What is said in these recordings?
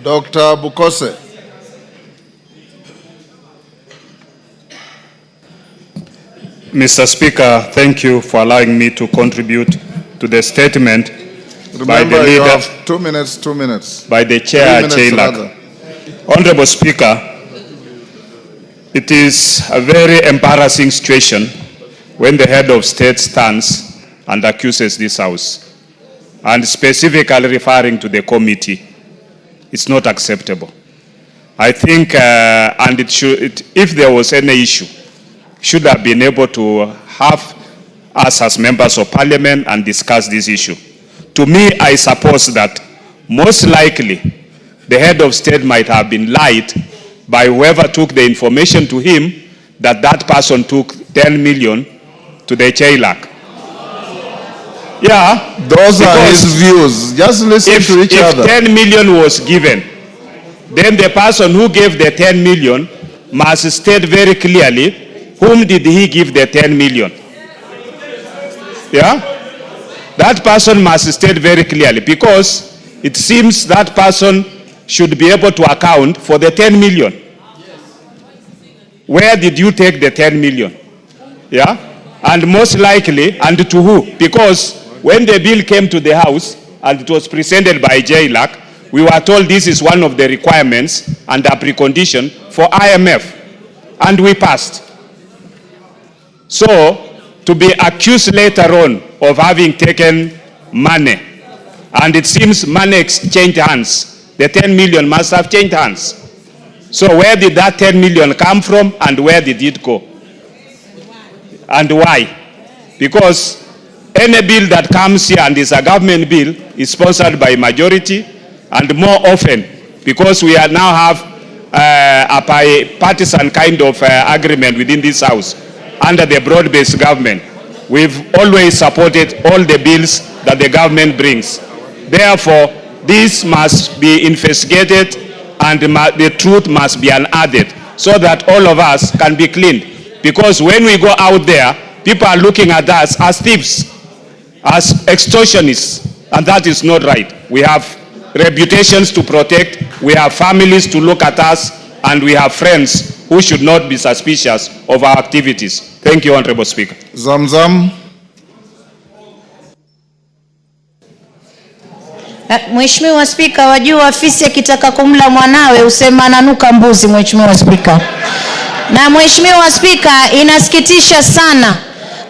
Dr. Bukose. Mr. Speaker, thank you for allowing me to contribute to the statement. Remember, by the leader, you have 2 minutes, 2 minutes. By the chair, AJAABU. Honorable Speaker, it is a very embarrassing situation when the head of state stands and accuses this House, and specifically referring to the committee. It's not acceptable. I think, and if there was any issue, should have been able to have us as members of parliament and discuss this issue. To me, I suppose that most likely the head of state might have been lied by whoever took the information to him that that person took 10 million to the AJAABU. Yeah. Those are his views. Just listen to each other. If 10 million was given, then the person who gave the 10 million must state very clearly whom did he give the 10 million. Yeah? That person must state very clearly, because it seems that person should be able to account for the 10 million. Where did you take the 10 million? Yeah? And most likely, and to who? Because when the bill came to the House and it was presented by AJAABU, we were told this is one of the requirements and a precondition for IMF, and we passed. So, to be accused later on of having taken money, and it seems money exchanged hands, the 10 million must have changed hands. So where did that 10 million come from, and where did it go? And why? Because any bill that comes here and is a government bill is sponsored by majority, and more often, because we are now have a bipartisan kind of agreement within this House, under the broad-based government, we've always supported all the bills that the government brings. Therefore, this must be investigated, and the truth must be unearthed, so that all of us can be cleaned. Because when we go out there, people are looking at us as thieves, as extortionists, and that is not right. We have reputations to protect, we have families to look at us, and we have friends who should not be suspicious of our activities. Thank you, Honorable Speaker. Zamzam. Mheshimiwa Spika, wajua fisi akitaka kumla mwanawe usema ananuka mbuzi, Mheshimiwa Spika. Na Mheshimiwa Spika, inasikitisha sana.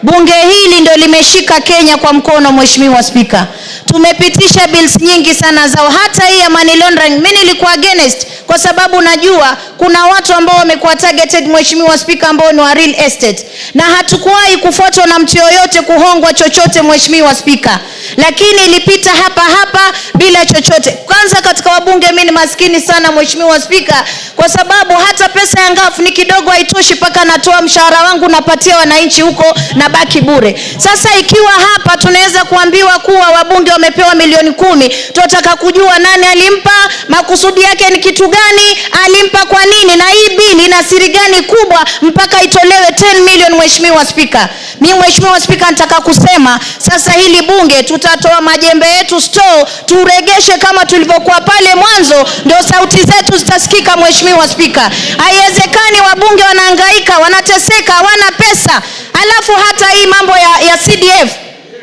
Bunge hili ndio limeshika Kenya kwa mkono, Mheshimiwa Spika. Tumepitisha bills nyingi sana zao, hata hii ya money laundering. Mimi nilikuwa against kwa sababu najua kuna watu ambao wamekuwa targeted, Mheshimiwa Spika, ambao ni wa real estate, na hatukuwahi kufuatwa na mtu yoyote kuhongwa chochote, Mheshimiwa Spika. Lakini ilipita hapa bila chochote. Kwanza katika wabunge mimi ni maskini sana, Mheshimiwa Spika, kwa sababu hata pesa ya ngafu ni kidogo, haitoshi paka natoa mshahara wangu napatia wananchi huko na baki bure. Sasa ikiwa hapa tunaweza kuambiwa kuwa wabunge wamepewa milioni 10, tunataka kujua nani alimpa, makusudi yake ni kitu gani, alimpa kwa nini, na hii bili ina siri gani kubwa mpaka itolewe 10 million, Mheshimiwa Spika. Mimi Mheshimiwa Spika nataka kusema sasa hili bunge tutatoa majembe yetu store, turegeshe kama tulivyokuwa pale mwanzo, ndio sauti zetu zitasikika, Mheshimiwa Spika. Haiwezekani wabunge wanahangaika, wanateseka, hawana pesa. Alafu hata hii mambo ya CDF,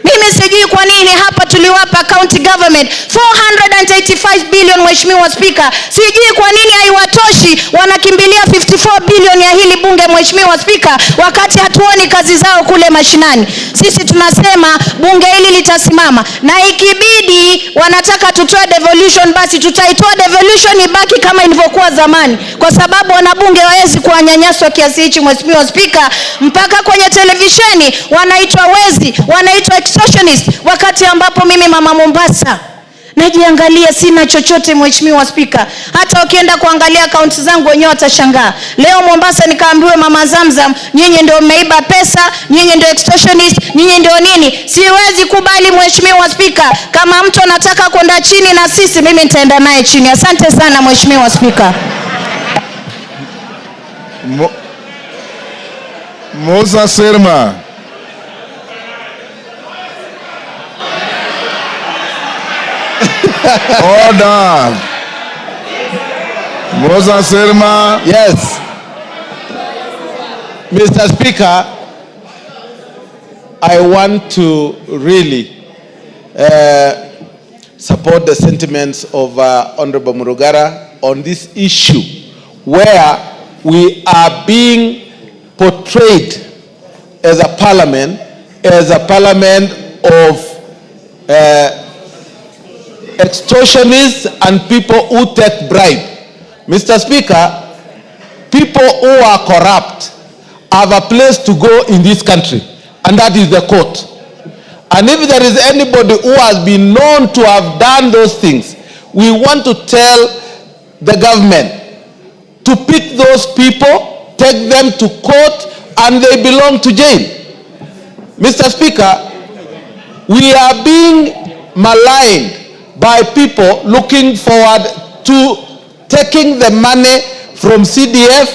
mimi sijui kwa nini hapa tuliwapa county government 485 billion, Mheshimiwa Spika. Sijui kwa nini haiwatoshi, wanakimbilia 54 billion ya hili bunge, Mheshimiwa Spika, wakati hatuoni kazi zao kule mashinani. Sisi tunasema bunge hili litasimama, na ikibidi wanataka tutoe devolution, basi tutaitoa devolution ibaki kama ilivyokuwa zamani, kwa sababu wanabunge hawezi kuwanyanyaswa kiasi hichi, Mheshimiwa Spika, mpaka kwenye televisheni wanaitwa wezi, wanaitwa extortionist, wakati ambapo mimi mama Mombasa najiangalia sina chochote, Mheshimiwa Spika. Hata ukienda kuangalia account zangu wenyewe watashangaa. Leo Mombasa nikaambiwe mama Zamzam, nyinyi ndio mmeiba pesa, nyinyi ndio extortionist, nyinyi ndio nini. Siwezi kubali, Mheshimiwa Spika. Kama mtu anataka kwenda chini na sisi, mimi nitaenda naye chini. Asante sana, Mheshimiwa Spika. Musa Sirma. Order. Moses Irma. Yes. Mr. Speaker, I want to really support the sentiments of Honorable Murugara on this issue where we are being portrayed as a parliament of extortionists and people who take bribe. Mr. Speaker, people who are corrupt have a place to go in this country, and that is the court. And if there is anybody who has been known to have done those things, we want to tell the government to pick those people, take them to court, and they belong to jail. Mr. Speaker, we are being maligned by people looking forward to taking the money from CDF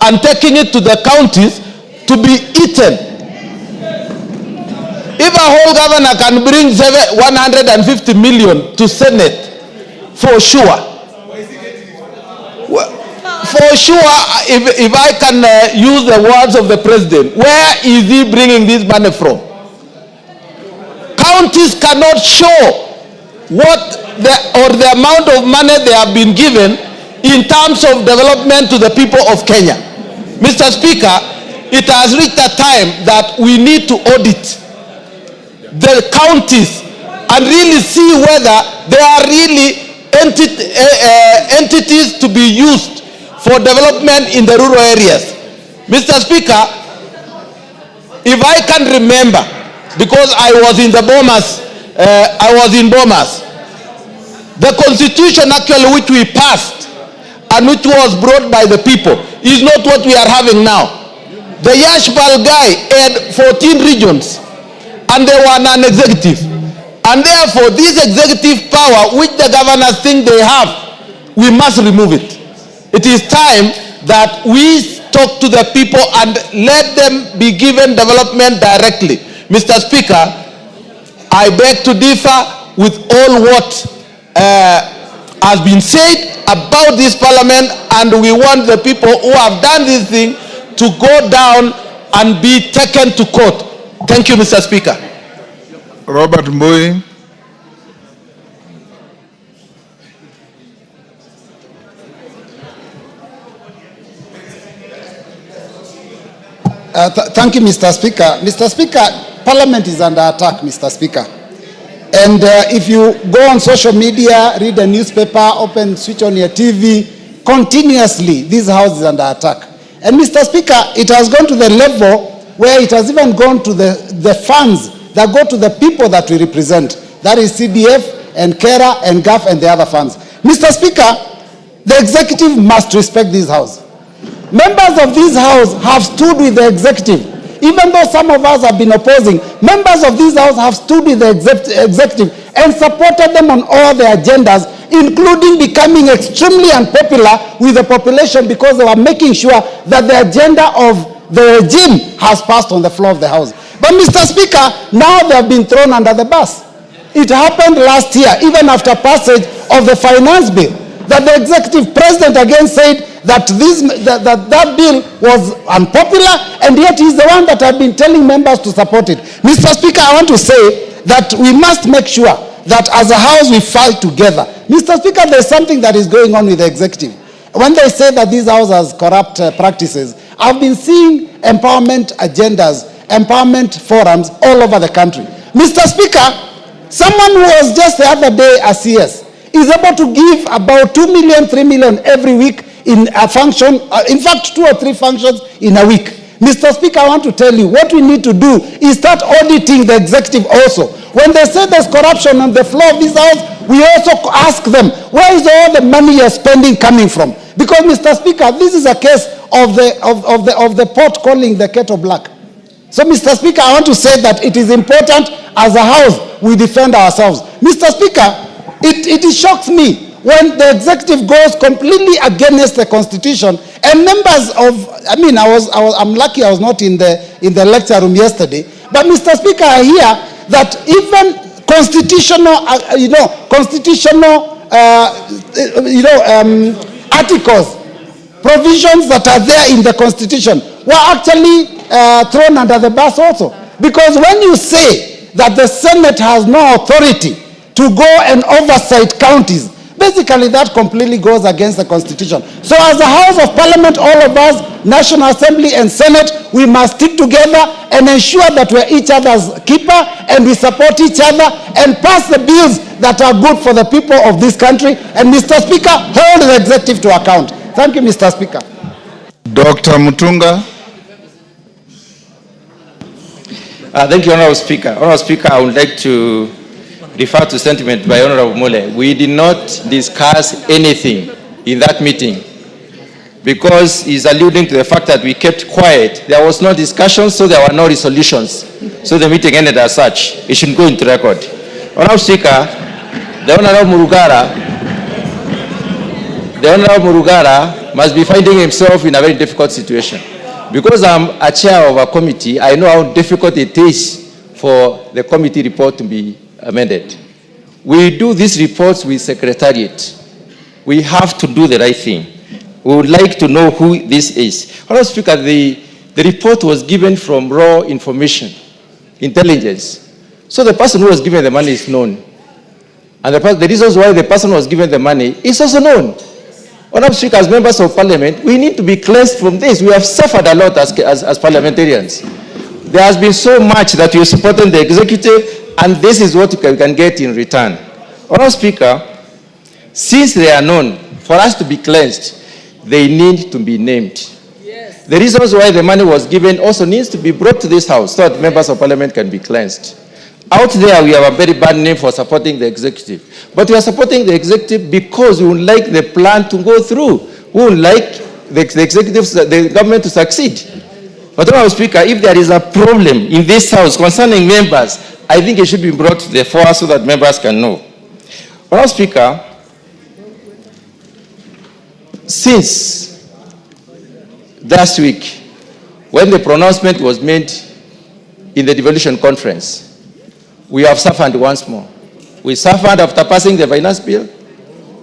and taking it to the counties to be eaten. If a whole governor can bring 150 million to Senate, for sure. For sure, if I can use the words of the president, where is he bringing this money from? Counties cannot show the amount of money they have been given in terms of development to the people of Kenya. Mr. Speaker, it has reached a time that we need to audit the counties and really see whether they are really entities to be used for development in the rural areas. Mr. Speaker, if I can remember, because I was in the Bomas, the constitution actually which we passed and which was brought by the people is not what we are having now. The Yashbal guy had 14 regions and they were non-executive. And therefore this executive power which the governors think they have, we must remove it. It is time that we talk to the people and let them be given development directly. Mr. Speaker, I beg to differ with all what has been said about this parliament, and we want the people who have done this thing to go down and be taken to court. Thank you, Mr. Speaker. Robert Mbui. Thank you, Mr. Speaker. Mr. Speaker, Parliament is under attack, Mr. Speaker. And if you go on social media, read a newspaper, switch on your TV, continuously, this house is under attack. And Mr. Speaker, it has gone to the level where it has even gone to the funds that go to the people that we represent. That is CDF and KERA and GAF and the other funds. Mr. Speaker, the executive must respect this house. Members of this house have stood with the executive. Even though some of us have been opposing, members of this house have stood with the executive and supported them on all their agendas, including becoming extremely unpopular with the population because they were making sure that the agenda of the regime has passed on the floor of the house. But Mr. Speaker, now they have been thrown under the bus. It happened last year, even after passage of the finance bill, that the executive president again said that that bill was unpopular, and yet he's the one that had been telling members to support it. Mr. Speaker, I want to say that we must make sure that as a house we fight together. Mr. Speaker, there's something that is going on with the executive. When they say that this house has corrupt practices, I've been seeing empowerment agendas, empowerment forums all over the country. Mr. Speaker, someone who was just the other day a CS is able to give about 2 million, 3 million every week in a function, in fact 2 or 3 functions in a week. Mr. Speaker, I want to tell you, what we need to do is start auditing the executive also. When they say there's corruption on the floor of this house, we also ask them, where is all the money you're spending coming from? Because, Mr. Speaker, this is a case of the pot calling the kettle black. So, Mr. Speaker, I want to say that it is important as a house we defend ourselves. Mr. Speaker, it shocks me when the executive goes completely against the constitution, and members of, I'm lucky I was not in the lecture room yesterday, but Mr. Speaker, I hear that even constitutional articles, provisions that are there in the Constitution were actually thrown under the bus also. Because when you say that the Senate has no authority to go and oversight counties, basically that completely goes against the Constitution. So as a House of Parliament, all of us, National Assembly and Senate, we must stick together and ensure that we're each other's keeper and we support each other and pass the bills that are good for the people of this country. And Mr. Speaker, hold the executive to account. Thank you, Mr. Speaker. Dr. Mutunga. Thank you, Honorable Speaker. Honorable Speaker, I would like to refer to sentiment by Honorable Mole. We did not discuss anything in that meeting because he's alluding to the fact that we kept quiet. There was no discussion, so there were no resolutions. So the meeting ended as such. It should go into record. Honorable Speaker, the Honorable Murugara must be finding himself in a very difficult situation. Because I'm a chair of a committee, I know how difficult it is for the committee report to be amended. We do these reports with Secretariat. We have to do the right thing. We would like to know who this is. Honorable Speaker, the report was given from raw information, intelligence. So the person who was given the money is known. And the reasons why the person was given the money is also known. Honorable Speaker, as members of Parliament, we need to be cleansed from this. We have suffered a lot as parliamentarians. There has been so much that we are supporting the executive, and this is what we can get in return. Honorable Speaker, since they are known, for us to be cleansed, they need to be named. Yes. The reasons why the money was given also needs to be brought to this House so that members of Parliament can be cleansed. Out there, we have a very bad name for supporting the executive. But we are supporting the executive because we would like the plan to go through. We would like the government to succeed. But Honorable Speaker, if there is a problem in this House concerning members, I think it should be brought to the fore so that members can know. Honorable Speaker, since last week, when the pronouncement was made in the devolution conference, we have suffered once more. We suffered after passing the finance bill.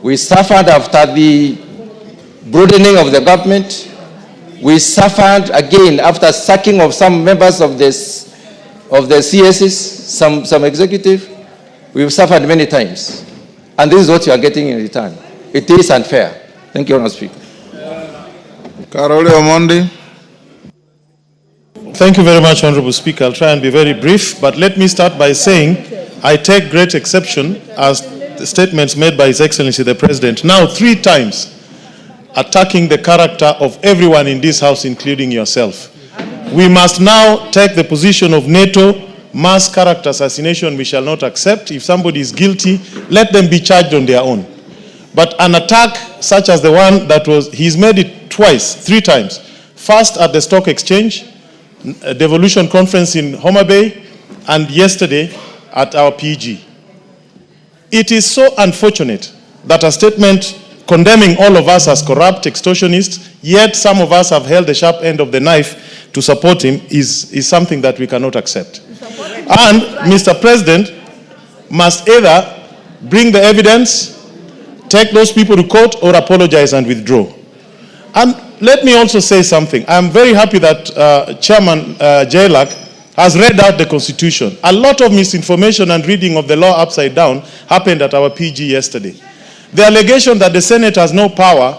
We suffered after the broadening of the government. We suffered again after sacking of some members of the CSs, some executive. We've suffered many times. And this is what you are getting in return. It is unfair. Thank you, Honorable Speaker. Karole Omondi. Thank you very much, Honorable Speaker. I'll try and be very brief, but let me start by saying I take great exception as the statements made by His Excellency the President, now 3 times, attacking the character of everyone in this House, including yourself. We must now take the position of NATO. Mass character assassination we shall not accept. If somebody is guilty, let them be charged on their own. But an attack such as the one that he's made it twice, 3 times. First at the Stock Exchange, a devolution conference in Homa Bay, and yesterday at our PG. It is so unfortunate that a statement condemning all of us as corrupt extortionists, yet some of us have held the sharp end of the knife to support him, is something that we cannot accept. And Mr. President must either bring the evidence, take those people to court, or apologize and withdraw. And let me also say something. I'm very happy that Chairman AJAABU has read out the Constitution. A lot of misinformation and reading of the law upside down happened at our PG yesterday. The allegation that the Senate has no power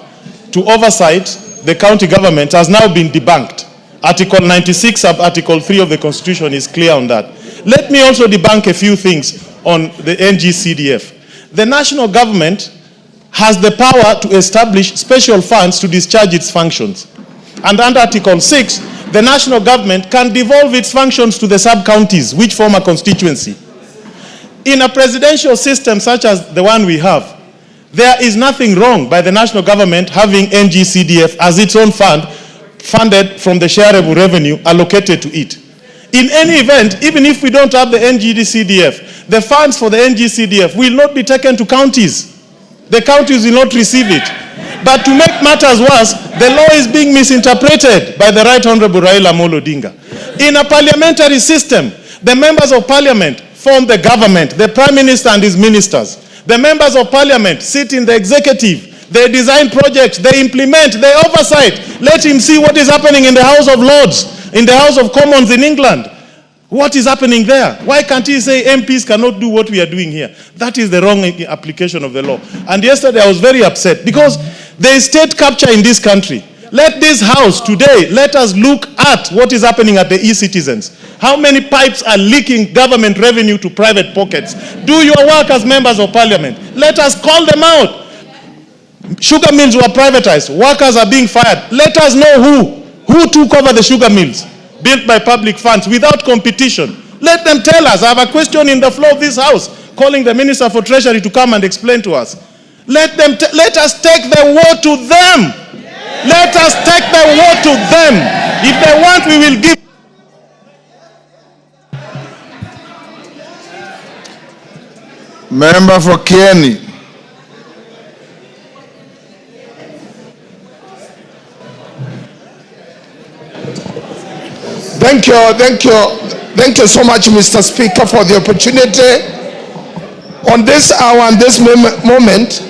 to oversight the county government has now been debunked. Article 96 of Article 3 of the Constitution is clear on that. Let me also debunk a few things on the NGCDF. The national government has the power to establish special funds to discharge its functions. And under Article 6, the national government can devolve its functions to the sub-counties, which form a constituency. In a presidential system such as the one we have, there is nothing wrong by the national government having NGCDF as its own fund, funded from the shareable revenue allocated to it. In any event, even if we don't have the NGCDF, the funds for the NGCDF will not be taken to counties. The counties will not receive it. But to make matters worse, the law is being misinterpreted by the Right Honorable Raila Odinga. In a parliamentary system, the members of parliament form the government, the prime minister and his ministers. The members of parliament sit in the executive They design projects, they implement, they oversight. Let him see what is happening in the House of Lords, in the House of Commons in England. What is happening there? Why can't he say MPs cannot do what we are doing here? That is the wrong application of the law. And yesterday I was very upset because there is state capture in this country. Let this house today, let us look at what is happening at the e-citizens. How many pipes are leaking government revenue to private pockets? Do your work as members of parliament. Let us call them out. Sugar mills were privatized. Workers are being fired. Let us know who took over the sugar mills built by public funds without competition. Let them tell us. I have a question in the floor of this house calling the Minister for Treasury to come and explain to us. Let us take the war to them. Let us take the war to them. If they want, we will give. Member for Kieni. Thank you so much, Mr. Speaker, for the opportunity. On this hour and this moment,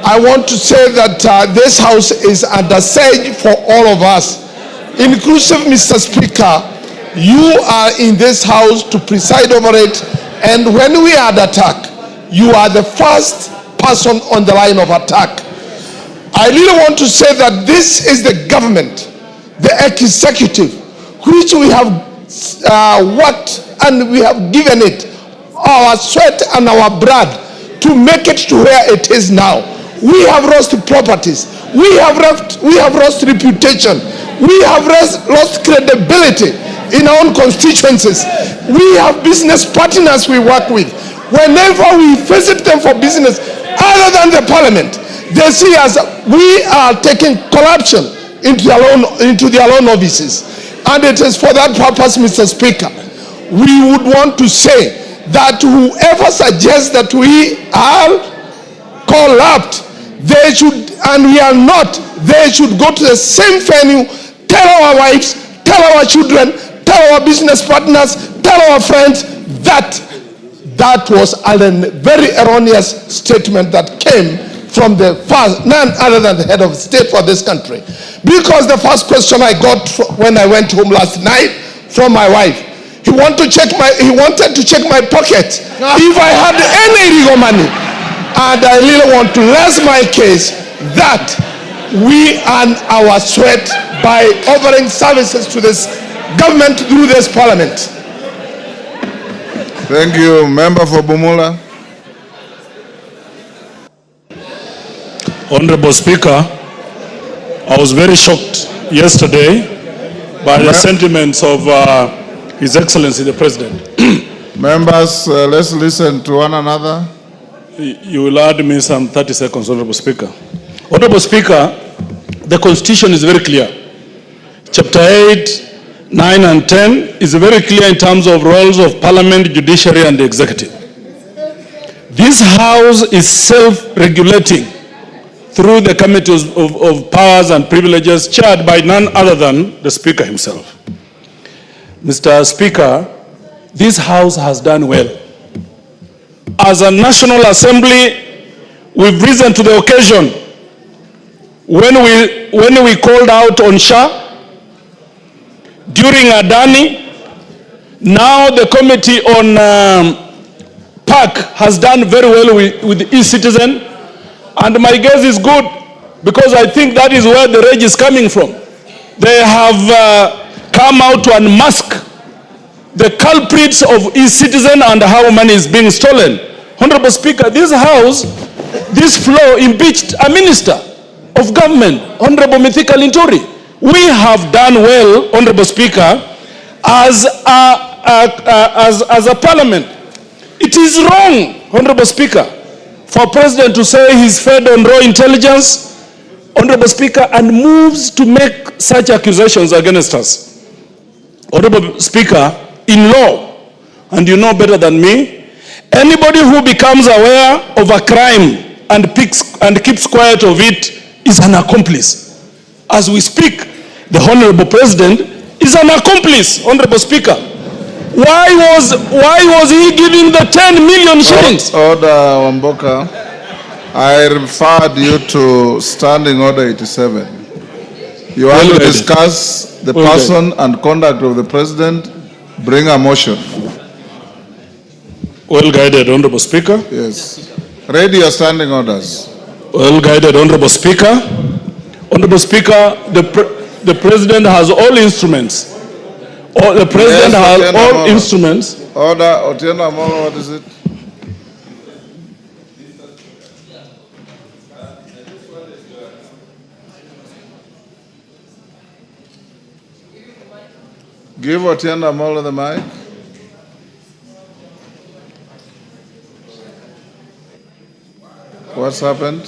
I want to say that this house is under siege for all of us, inclusive Mr. Speaker. You are in this house to preside over it, and when we are under attack, you are the first person on the line of attack. I really want to say that this is the government, the executive, which we have worked and we have given it our sweat and our blood to make it to where it is now. We have lost properties. We have lost reputation. We have lost credibility in our own constituencies. We have business partners we work with. Whenever we visit them for business, other than the parliament, they see us, we are taking corruption into their own offices. And it is for that purpose, Mr. Speaker, we would want to say that whoever suggests that we are corrupt, they should, and we are not, they should go to the same venue, tell our wives, tell our children, tell our business partners, tell our friends that was a very erroneous statement that came from none other than the head of state for this country. Because the first question I got when I went home last night from my wife, he wanted to check my pocket if I had any illegal money. And I really want to rest my case that we earn our sweat by offering services to this government through this parliament. Thank you. Member for Bumula. Honorable Speaker, I was very shocked yesterday by the sentiments of His Excellency the President. Members, let's listen to one another. You will add me some 30 seconds, Honorable Speaker. Honorable Speaker, the Constitution is very clear. Chapter 8, 9 and 10 is very clear in terms of roles of Parliament, Judiciary and the Executive. This House is self-regulating through the committees of powers and privileges chaired by none other than the Speaker himself. Mr. Speaker, this House has done well. As a National Assembly, we've risen to the occasion. When we called out on Shah, during Adani, now the committee on PAC has done very well with e-citizen. And my guess is good, because I think that is where the rage is coming from. They have come out to unmask the culprits of e-citizen and how money is being stolen. Honorable Speaker, this House, this floor impeached a minister of government, Honorable Mithika Linturi. We have done well, Honorable Speaker, as a parliament. It is wrong, Honorable Speaker, for President to say he's fed on raw intelligence, Honorable Speaker, and moves to make such accusations against us. Honorable Speaker, in law, and you know better than me, anybody who becomes aware of a crime and keeps quiet of it is an accomplice. As we speak, the Honorable President is an accomplice, Honorable Speaker. Why was he giving the 10 million shillings? Order, Wamboka. I referred you to Standing Order 87. You want to discuss the person and conduct of the president, bring a motion. Well guided, Honorable Speaker. Yes. Read your standing orders. Well guided, Honorable Speaker. Honorable Speaker, the President has all instruments. The President has all instruments. Order, Otieno Amolo, what is it? Give Otieno Amolo the mic. What's happened?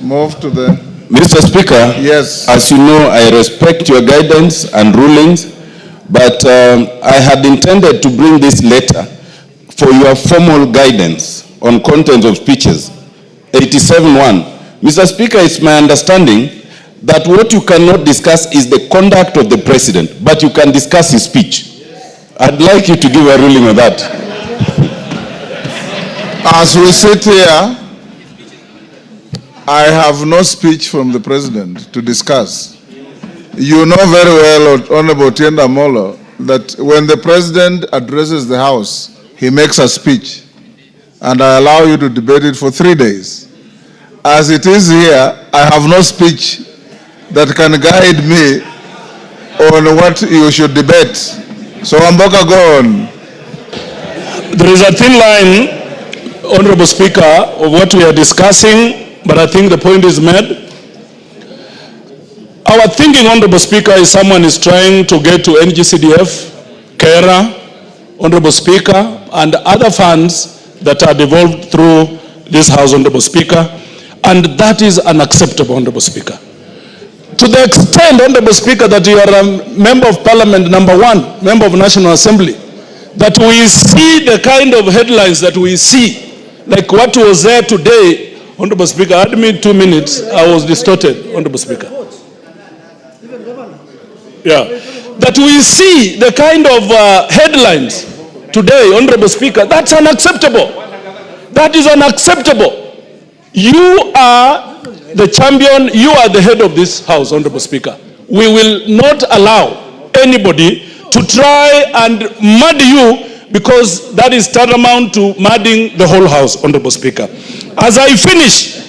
Move to the... Mr. Speaker, yes. As you know, I respect your guidance and rulings, but I had intended to bring this letter for your formal guidance on content of speeches. 87.1. Mr. Speaker, it's my understanding that what you cannot discuss is the conduct of the president, but you can discuss his speech. I'd like you to give a ruling on that. As we sit here, I have no speech from the president to discuss. You know very well, Honorable Otieno Amolo, that when the president addresses the House, he makes a speech, and I allow you to debate it for 3 days. As it is here, I have no speech that can guide me on what you should debate. So, Amboka, go on. There is a thin line, Honorable Speaker, of what we are discussing, but I think the point is made. Our thinking, Honorable Speaker, is someone is trying to get to NGCDF, KERA, Honorable Speaker, and other funds that are devolved through this House, Honorable Speaker, and that is unacceptable, Honorable Speaker. To the extent, Honorable Speaker, that you are a member of Parliament, #1, member of National Assembly, that we see the kind of headlines that we see, like what was there today, Honorable Speaker, add me 2 minutes, I was distorted, Honorable Speaker. Yeah, that we see the kind of headlines today, Honorable Speaker, that's unacceptable. That is unacceptable. You are the champion, you are the head of this House, Honorable Speaker. We will not allow anybody to try and mud you, because that is tantamount to mudding the whole House, Honorable Speaker. As I finish,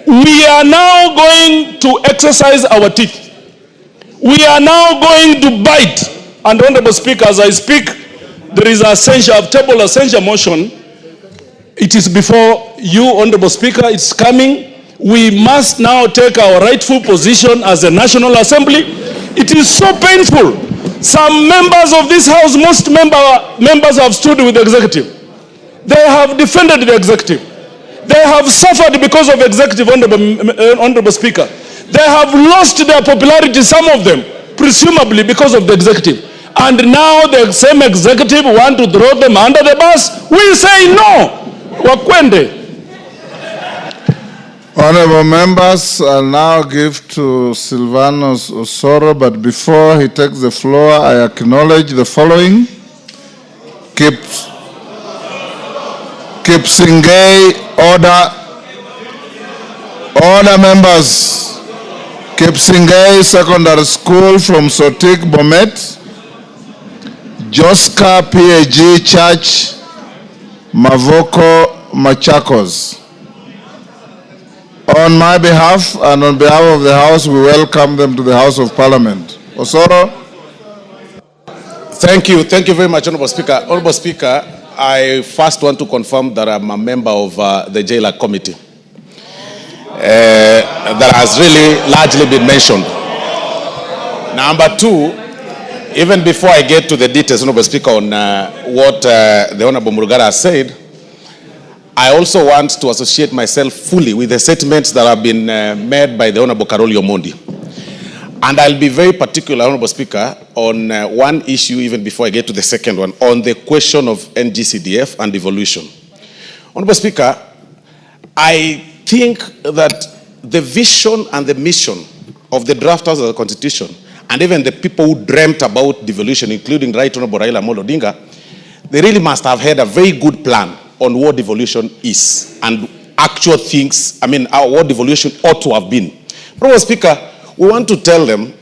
we are now going to exercise our teeth. We are now going to bite. And Honorable Speaker, as I speak, there is a table essential motion. It is before you, Honorable Speaker, it's coming. We must now take our rightful position as a National Assembly. It is so painful. Some members of this House, most members have stood with the executive. They have defended the executive. They have suffered because of executive, Honorable Speaker. They have lost their popularity, some of them, presumably because of the executive. And now the same executive want to throw them under the bus. We say no. Wakwende. Honorable members, I'll now give to Silvanus Osoro, but before he takes the floor, I acknowledge the following. Kipsingay, order. Order, members. Kipsingay Secondary School from Sotik, Bomet. Joska PAG Church, Mavoko, Machakos. On my behalf and on behalf of the House, we welcome them to the House of Parliament. Osoro. Thank you very much, Honorable Speaker. Honorable Speaker, I first want to confirm that I'm a member of the JAAABU committee. That has really largely been mentioned. Number two, even before I get to the details, Honorable Speaker, on what the Honorable Murugara has said, I also want to associate myself fully with the statements that have been made by the Honorable Karoli Omondi. And I'll be very particular, Honorable Speaker, on one issue even before I get to the second one, on the question of NGCDF and devolution. Honorable Speaker, I think that the vision and the mission of the drafters of the Constitution, and even the people who dreamt about devolution, including Right Honorable Raila Odinga, they really must have had a very good plan on what devolution is and actual things, what devolution ought to have been. Honorable Speaker, we want to tell them,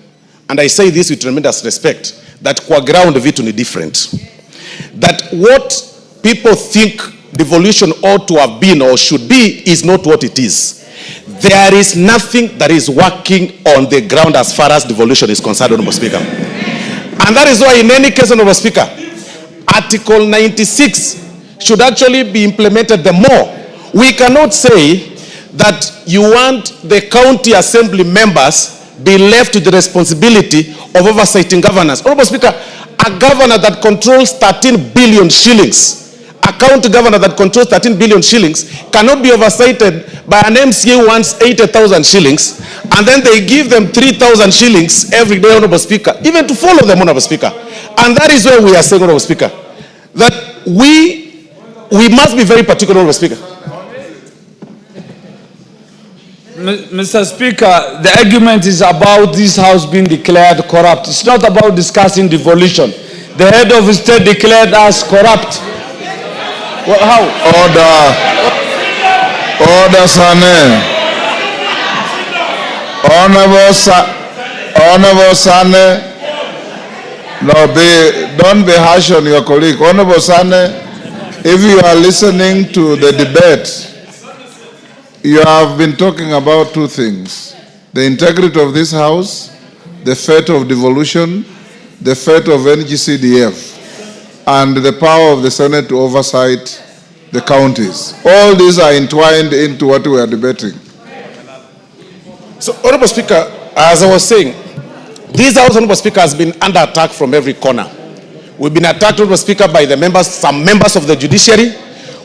and I say this with tremendous respect, that kwa ground vitu ni different. That what people think devolution ought to have been or should be is not what it is. There is nothing that is working on the ground as far as devolution is concerned, Honorable Speaker. And that is why in any case, Honorable Speaker, Article 96 should actually be implemented the more. We cannot say that you want the county assembly members be left with the responsibility of oversighting governors. Honorable Speaker, a governor that controls 13 billion shillings, a county governor that controls 13 billion shillings cannot be oversighted by an MCA who wants 80,000 shillings, and then they give them 3,000 shillings every day, Honorable Speaker, even to follow them, Honorable Speaker. And that is where we are saying, Honorable Speaker, that we must be very particular, Honorable Speaker. Mr. Speaker, the argument is about this house being declared corrupt. It's not about discussing devolution. The head of the state declared us corrupt. Well, how? Order, Sane. Honorable Sane. No, don't be harsh on your colleague. Honorable Sane, if you are listening to the debate, you have been talking about two things: the integrity of this house, the fate of devolution, the fate of NGCDF, and the power of the Senate to oversight the counties. All these are entwined into what we are debating. So, Honorable Speaker, as I was saying, this House, Honorable Speaker, has been under attack from every corner. We've been attacked, Honorable Speaker, by the members, some members of the judiciary.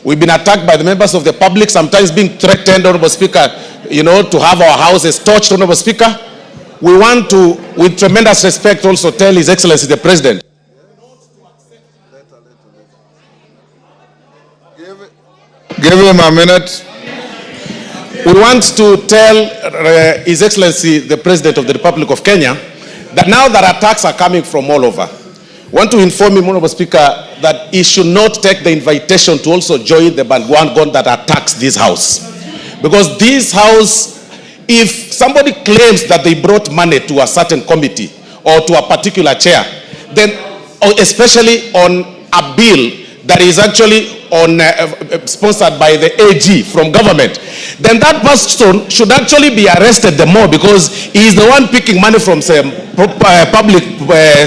We've been attacked by the members of the public, sometimes being threatened, Honorable Speaker, to have our houses torched, Honorable Speaker. We want to, with tremendous respect, also tell His Excellency the President. Give him a minute. We want to tell His Excellency the President of the Republic of Kenya that now that attacks are coming from all over, I want to inform him, Honorable Speaker, that he should not take the invitation to also join the bandwagon that attacks this house. Because this house, if somebody claims that they brought money to a certain committee or to a particular chair, then especially on a bill that is actually sponsored by the AG from government, then that person should actually be arrested the more, because he is the one picking money from some public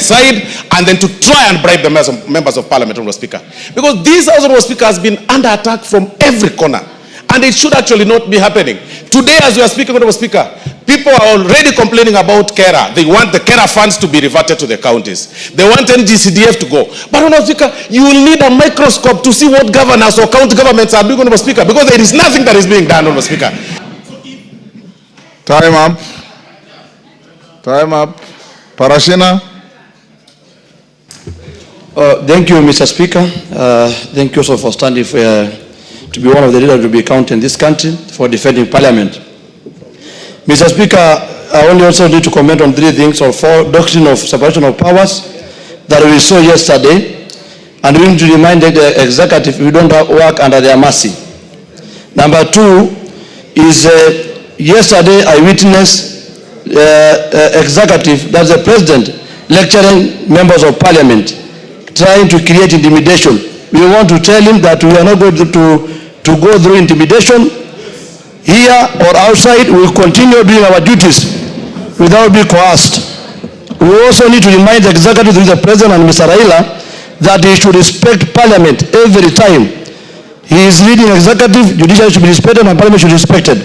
side and then to try and bribe the members of parliament, Honorable Speaker. Because this House, Honorable Speaker, has been under attack from every corner, and it should actually not be happening. Today, as we are speaking, Honorable Speaker, people are already complaining about KERA. They want the KERA funds to be reverted to the counties. They want NGCDF to go. But, Honorable Speaker, you will need a microscope to see what governors or county governments are doing, Honorable Speaker, because there is nothing that is being done, Honorable Speaker. Time up. Time up. Parashina. Thank you, Mr. Speaker. Thank you also for standing for, to be one of the leaders to be counted in this country for defending Parliament. Mr. Speaker, I only also need to comment on three things, or four: doctrine of separation of powers that we saw yesterday, and we need to remind the executive we don't work under their mercy. Number two is yesterday I witnessed executive, that's the president, lecturing members of parliament, trying to create intimidation. We want to tell him that we are not going to go through intimidation. Here or outside, we will continue doing our duties without being coerced. We also need to remind the executive, through the president and Mr. Raila, that he should respect parliament every time. He is leading executive, judiciary should be respected, and parliament should be respected.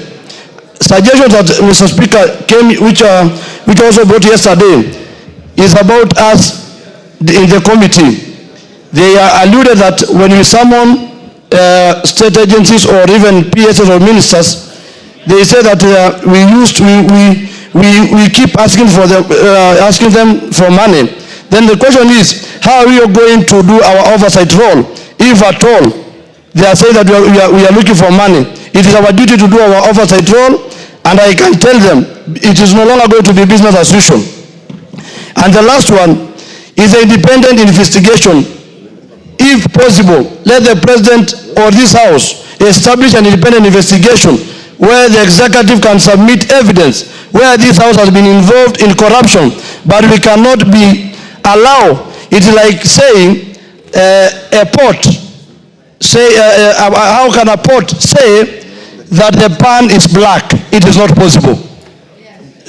Suggestions that Mr. Speaker came, which also brought yesterday, is about us in the committee. They are alluded that when we summon state agencies or even PSs or ministers, they say that we keep asking them for money. Then the question is, how are we going to do our oversight role, if at all they are saying that we are looking for money? It is our duty to do our oversight role, and I can tell them it is no longer going to be business as usual. And the last one is the independent investigation if possible, let the President or this House establish an independent investigation where the executive can submit evidence where this House has been involved in corruption. But we cannot allow, it's like saying a pot, how can a pot say that the pan is black? It is not possible.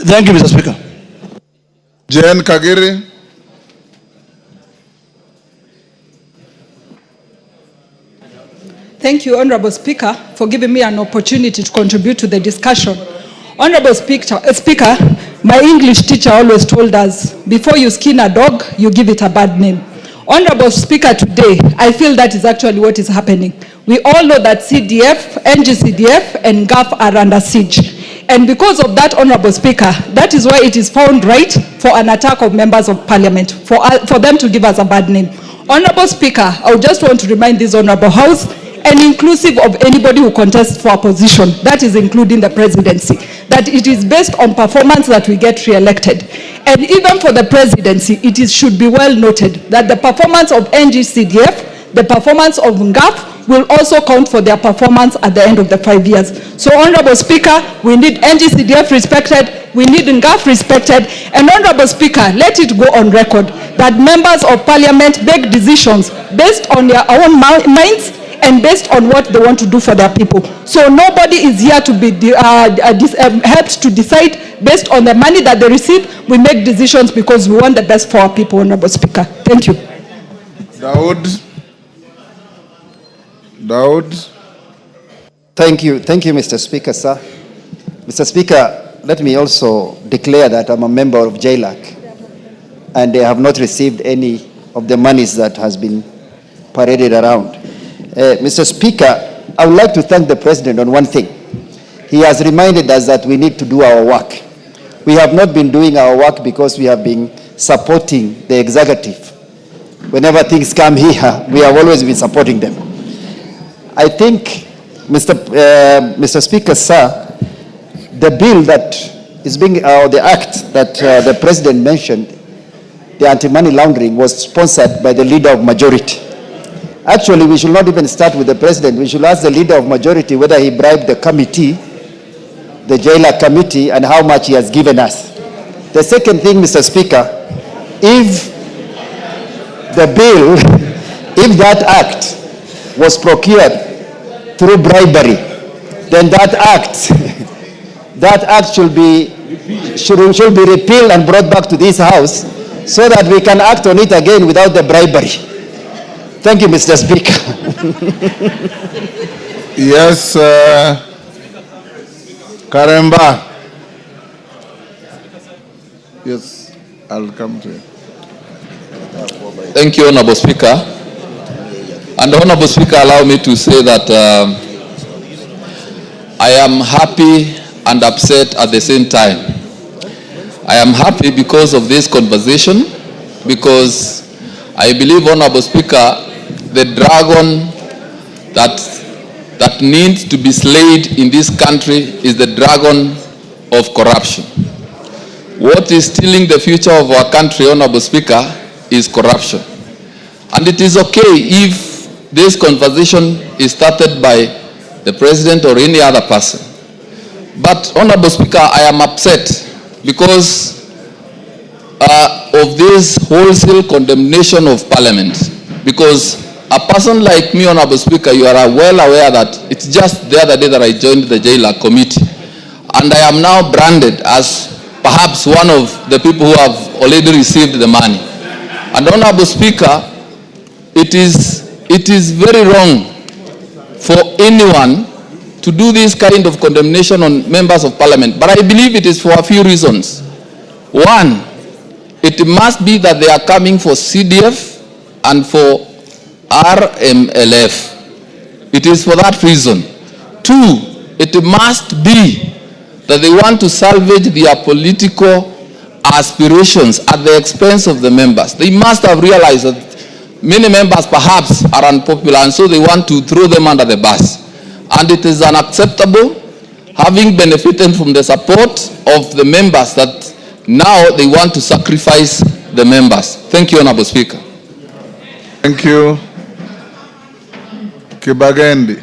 Thank you, Mr. Speaker. Jen Kagiri. Thank you, Honorable Speaker, for giving me an opportunity to contribute to the discussion. Honorable Speaker, my English teacher always told us, before you skin a dog, you give it a bad name. Honorable Speaker, today, I feel that is actually what is happening. We all know that CDF, NGCDF, and GAF are under siege. And because of that, Honorable Speaker, that is why it is found right for an attack of members of Parliament, for them to give us a bad name. Honorable Speaker, I would just want to remind this Honorable House, and inclusive of anybody who contests for a position, that is including the presidency, that it is based on performance that we get re-elected. And even for the presidency, should be well noted that the performance of NGCDF, the performance of NGAF, will also count for their performance at the end of the 5 years. So, Honorable Speaker, we need NGCDF respected, we need NGAF respected, and Honorable Speaker, let it go on record that members of Parliament make decisions based on their own minds and based on what they want to do for their people. So nobody is here to be helped to decide based on the money that they receive. We make decisions because we want the best for our people, Honorable Speaker. Thank you. Daud. Thank you, Mr. Speaker, sir. Mr. Speaker, let me also declare that I'm a member of JLAC, and they have not received any of the monies that has been paraded around. Mr. Speaker, I would like to thank the President on one thing. He has reminded us that we need to do our work. We have not been doing our work because we have been supporting the executive. Whenever things come here, we have always been supporting them. I think, Mr. Speaker, sir, the bill that is being, the act that the President mentioned, the anti-money laundering, was sponsored by the Leader of Majority. Actually, we should not even start with the President. We should ask the Leader of Majority whether he bribed the committee, the JLAC committee, and how much he has given us. The second thing, Mr. Speaker, if the bill, if that act was procured through bribery, then that act should be repealed and brought back to this House so that we can act on it again without the bribery. Thank you, Mr. Speaker. Yes, Karemba. Yes, I'll come to you. Thank you, Honorable Speaker. And Honorable Speaker, allow me to say that I am happy and upset at the same time. I am happy because of this conversation, because I believe, Honorable Speaker, the dragon that needs to be slayed in this country is the dragon of corruption. What is stealing the future of our country, Honorable Speaker, is corruption. And it is okay if this conversation is started by the President or any other person. But, Honorable Speaker, I am upset because of this wholesale condemnation of Parliament. Because a person like me, Honorable Speaker, you are well aware that it's just the other day that I joined the JLAC committee. And I am now branded as perhaps one of the people who have already received the money. And, Honorable Speaker, it is very wrong for anyone to do this kind of condemnation on members of Parliament. But I believe it is for a few reasons. One, it must be that they are coming for CDF and for RMLF. It is for that reason. Two, it must be that they want to salvage their political aspirations at the expense of the members. They must have realized that many members perhaps are unpopular, and so they want to throw them under the bus. And it is unacceptable, having benefited from the support of the members, that now they want to sacrifice the members. Thank you, Honorable Speaker. Thank you. Kibagendi.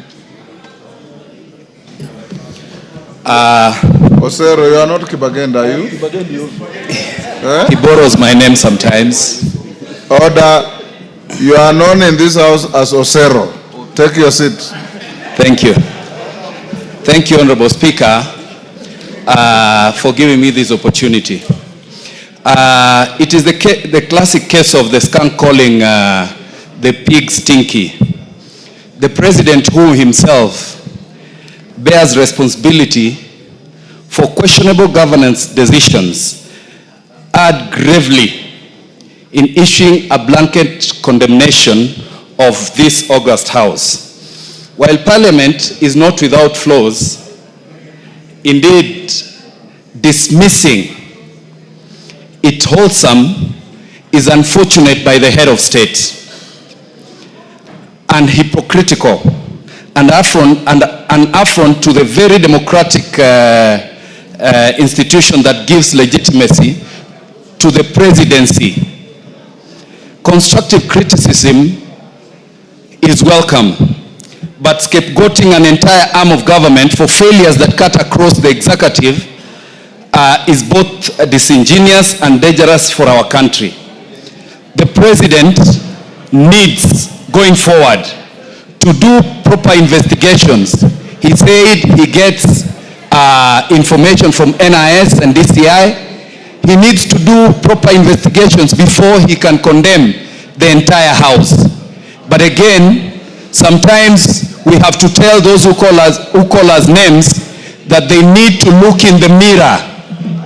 Osero, you are not Kibagendi, are you? He borrows my name sometimes. Order. You are known in this house as Osero. Take your seat. Thank you. Thank you, Honorable Speaker, for giving me this opportunity. It is the classic case of the skunk calling the pig stinky. The president, who himself bears responsibility for questionable governance decisions, add gravely in issuing a blanket condemnation of this august House. While Parliament is not without flaws, indeed dismissing it wholesome is unfortunate by the head of state, and hypocritical, and an affront to the very democratic institution that gives legitimacy to the presidency. Constructive criticism is welcome, but scapegoating an entire arm of government for failures that cut across the executive is both disingenuous and dangerous for our country. The president needs, going forward, to do proper investigations. He said he gets information from NIS and DCI. He needs to do proper investigations before he can condemn the entire House. But again, sometimes we have to tell those who call us names that they need to look in the mirror.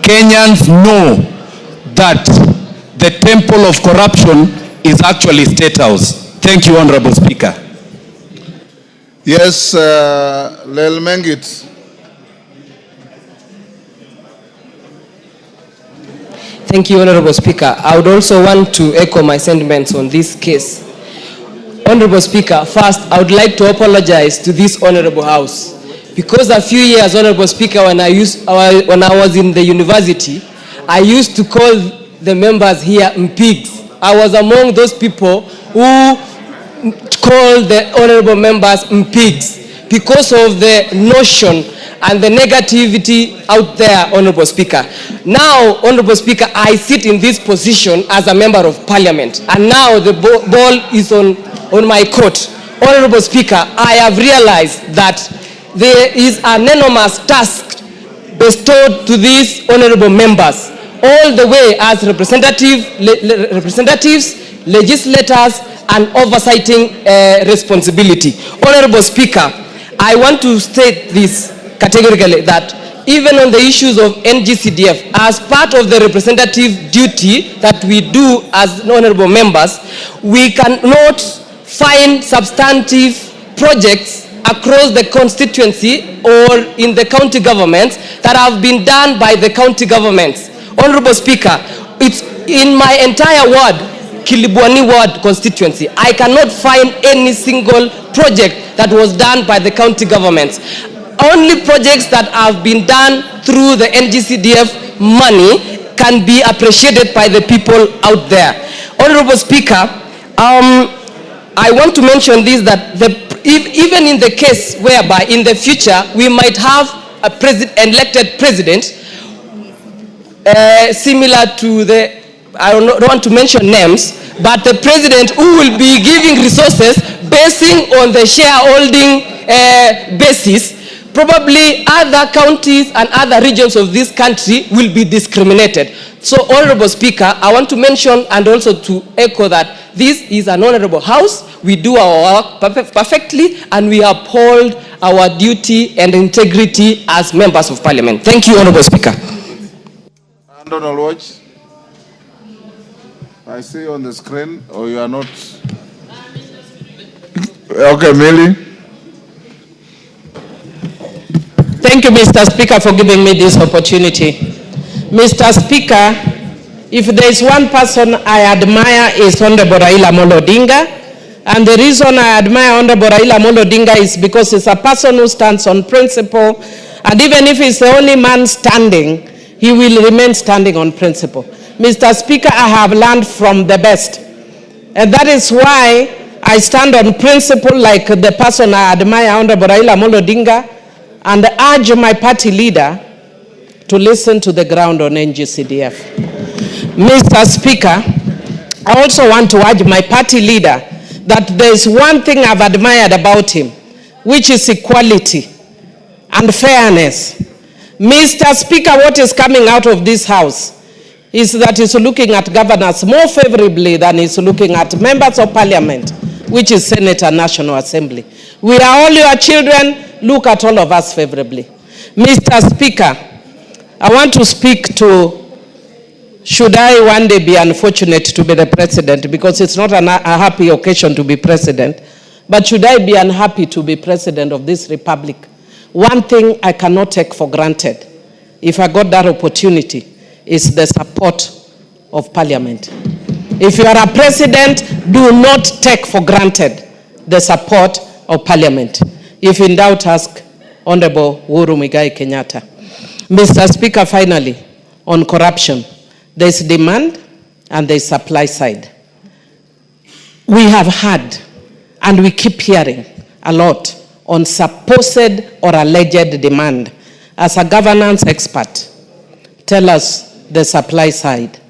Kenyans know that the temple of corruption is actually State House. Thank you, Honorable Speaker. Yes, Lel Mengit. Thank you, Honorable Speaker. I would also want to echo my sentiments on this case. Honorable Speaker, first, I would like to apologize to this Honorable House, because a few years, Honorable Speaker, when I was in the university, I used to call the members here pigs. I was among those people who called the honorable members pigs because of the notion and the negativity out there, Honorable Speaker. Now, Honorable Speaker, I sit in this position as a member of Parliament, and now the ball is on my court. Honorable Speaker, I have realized that there is an enormous task bestowed to these honorable members, all the way as representatives, legislators, and oversighting responsibility. Honorable Speaker, I want to state this categorically, that even on the issues of NGCDF, as part of the representative duty that we do as honorable members, we cannot find substantive projects across the constituency or in the county governments that have been done by the county governments. Honorable Speaker, it's in my entire ward, Kilibwani ward constituency, I cannot find any single project that was done by the county governments. Only projects that have been done through the NGCDF money can be appreciated by the people out there. Honorable Speaker, I want to mention this, that even in the case whereby in the future we might have a elected president similar to the, I don't want to mention names, but the president who will be giving resources basing on the shareholding basis, probably other counties and other regions of this country will be discriminated. So, Honorable Speaker, I want to mention and also to echo that this is an honorable House. We do our work perfectly, and we uphold our duty and integrity as members of Parliament. Thank you, Honorable Speaker. Donald Watch, I see you on the screen, or you are not? Okay, Millie. Thank you, Mr. Speaker, for giving me this opportunity. Mr. Speaker, if there is one person I admire is Honorable Raila Odinga, and the reason I admire Honorable Raila Odinga is because he's a person who stands on principle, and even if he's the only man standing, he will remain standing on principle. Mr. Speaker, I have learned from the best, and that is why I stand on principle like the person I admire, Honorable Raila Odinga, and urge my party leader to listen to the ground on NGCDF. Mr. Speaker, I also want to urge my party leader that there is one thing I've admired about him, which is equality and fairness. Mr. Speaker, what is coming out of this house is that he's looking at governors more favorably than he's looking at members of parliament, which is Senate and National Assembly. We are all your children. Look at all of us favorably. Mr. Speaker, I want to speak to, should I one day be unfortunate to be the president, because it's not a happy occasion to be president, but should I be unhappy to be president of this republic? One thing I cannot take for granted, if I got that opportunity, is the support of parliament. If you are a president, do not take for granted the support of parliament. If in doubt, ask Honorable Uhuru Muigai Kenyatta. Mr. Speaker, finally, on corruption, there is demand and there is supply side. We have had, and we keep hearing a lot on supposed or alleged demand. As a governance expert, tell us the supply side.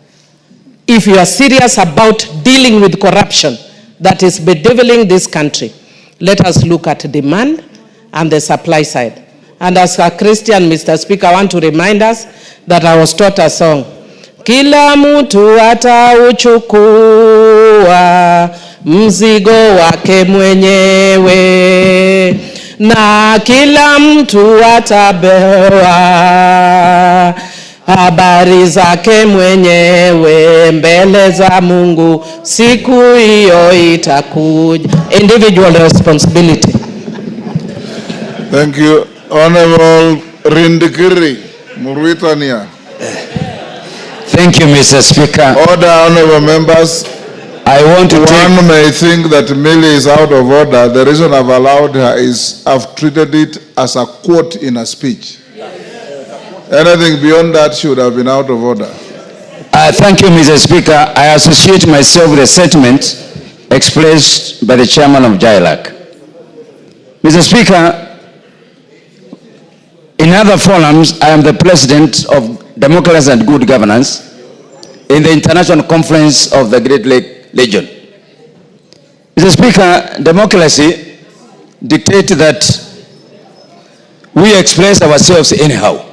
If you are serious about dealing with corruption that is bedeviling this country, let us look at demand and the supply side. And as a Christian, Mr. Speaker, I want to remind us that I was taught a song. Kila mtu atauchukua mzigo wake mwenyewe, na kila mtu atabewa habari zake mwenyewe mbele za Mungu, siku hiyo itakuja. Individual responsibility. Thank you. Honorable Rindikiri Muruitania. Thank you, Mr. Speaker. Order, honorable members. I want to One may think that Millie is out of order. The reason I've allowed her is I've treated it as a quote in a speech. Anything beyond that should have been out of order. Thank you, Mr. Speaker. I associate myself with the sentiment expressed by the chairman of AJAABU. Mr. Speaker, in other forums, I am the president of Democracy and Good Governance in the International Conference of the Great Lake Region. Mr. Speaker, democracy dictates that we express ourselves anyhow.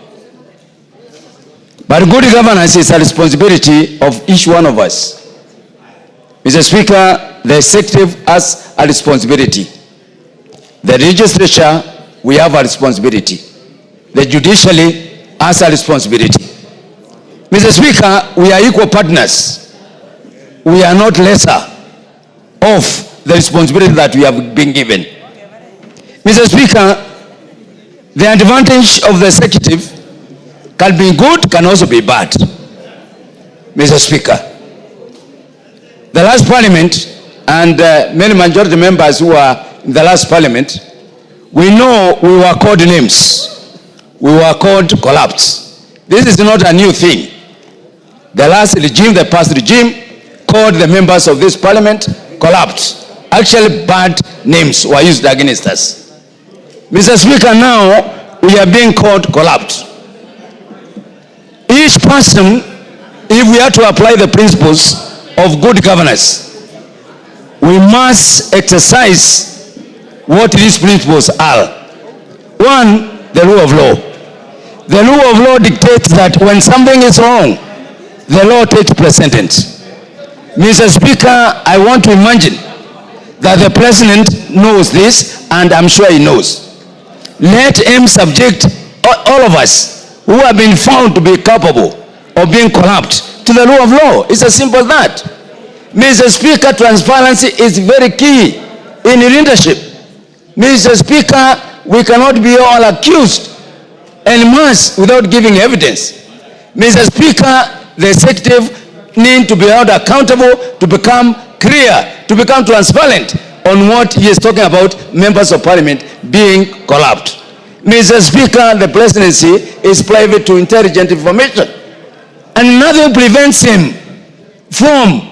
But good governance is a responsibility of each one of us. Mr. Speaker, the executive has a responsibility. The legislature, we have a responsibility. The judiciary has a responsibility. Mr. Speaker, we are equal partners. We are not lesser of the responsibility that we have been given. Mr. Speaker, the advantage of the executive can be good, can also be bad. Mr. Speaker, the last parliament and many majority members who are in the last parliament, we know we were called names. We were called collapse. This is not a new thing. The last regime, the past regime, called the members of this parliament collapse. Actually, bad names were used against us. Mr. Speaker, now we are being called collapse. Each person, if we are to apply the principles of good governance, we must exercise what these principles are. One, the rule of law. The rule of law dictates that when something is wrong, the law takes precedence. Mr. Speaker, I want to imagine that the president knows this, and I'm sure he knows. Let him subject all of us who have been found to be capable of being corrupt to the rule of law. It's as simple as that. Mr. Speaker, transparency is very key in leadership. Mr. Speaker, we cannot be all accused en masse without giving evidence. Mr. Speaker, the executive need to be held accountable, to become clear, to become transparent on what he is talking about, members of parliament being corrupt. Mr. Speaker, the presidency is private to intelligent information, and nothing prevents him from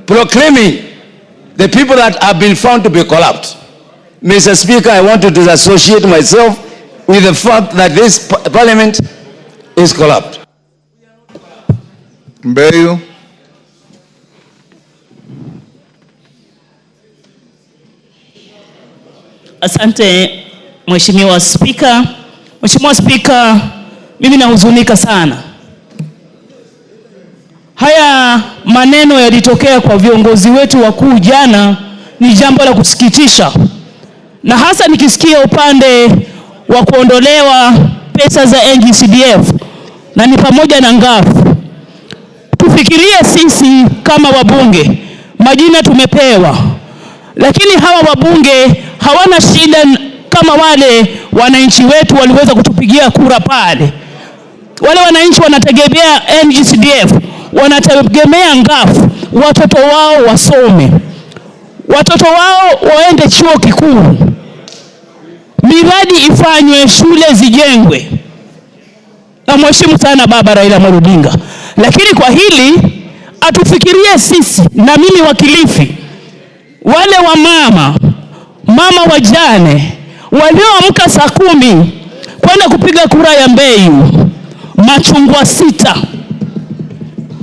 proclaiming the people that have been found to be corrupt. Mr. Speaker, I want to disassociate myself with the fact that this parliament is corrupt. Mbeyu. Asante Mheshimiwa Spika. Mheshimiwa Spika, mimi nahuzunika sana. Haya maneno yalitokea kwa viongozi wetu wakuu jana, ni jambo la kusikitisha. Na hasa nikisikia upande wa kuondolewa pesa za NGCDF na ni pamoja na ngafu. Tufikirie sisi kama wabunge, majina tumepewa. Lakini hawa wabunge hawana shida kama wale wananchi wetu waliweza kutupigia kura pale. Wale wananchi wanategemea NGCDF, wanategemea ngafu, watoto wao wasome, watoto wao waende chuo kikuu, miradi ifanywe, shule zijengwe. Na mheshimu sana baba Raila Odinga. Lakini kwa hili atufikirie sisi, na mimi wakilifi, wale wa mama wajane walioamka saa 10 kwenda kupiga kura ya Mbeyu, machungwa 6.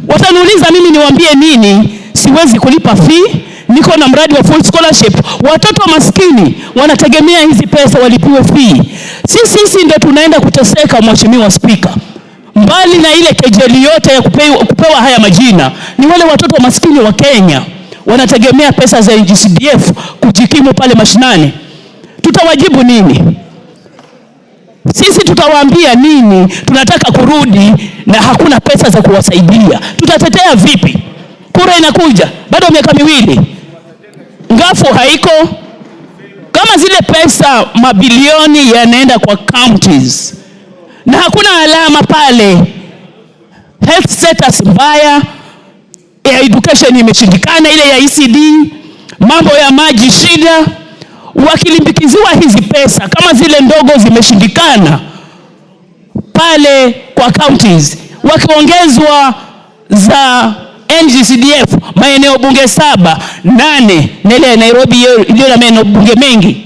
Wataniuliza mimi niwaambie nini? Siwezi kulipa fee, niko na mradi wa full scholarship. Watoto maskini wanategemea hizi pesa walipiwe fee. Sisi ndio tunaenda kuteseka, Mheshimiwa Spika. Mbali na ile kejeli yote ya kupewa haya majina, ni wale watoto maskini wa Kenya wanategemea pesa za NGCDF kujikimu pale mashinani. Tutawajibu nini? Sisi tutawaambia nini? Tunataka kurudi na hakuna pesa za kuwasaidia. Tutatetea vipi? Kura inakuja, bado miaka 2. Ngafu haiko. Kama zile pesa mabilioni yanaenda kwa counties na hakuna alama pale, health status mbaya, education imeshindikana, ile ya ECD, mambo ya maji shida, wakilimbikiziwa hizi pesa kama zile ndogo zimeshindikana pale kwa counties, wakiongezwa za NGCDF maeneo bunge 7, 8 na ile Nairobi ile na maeneo bunge mengi,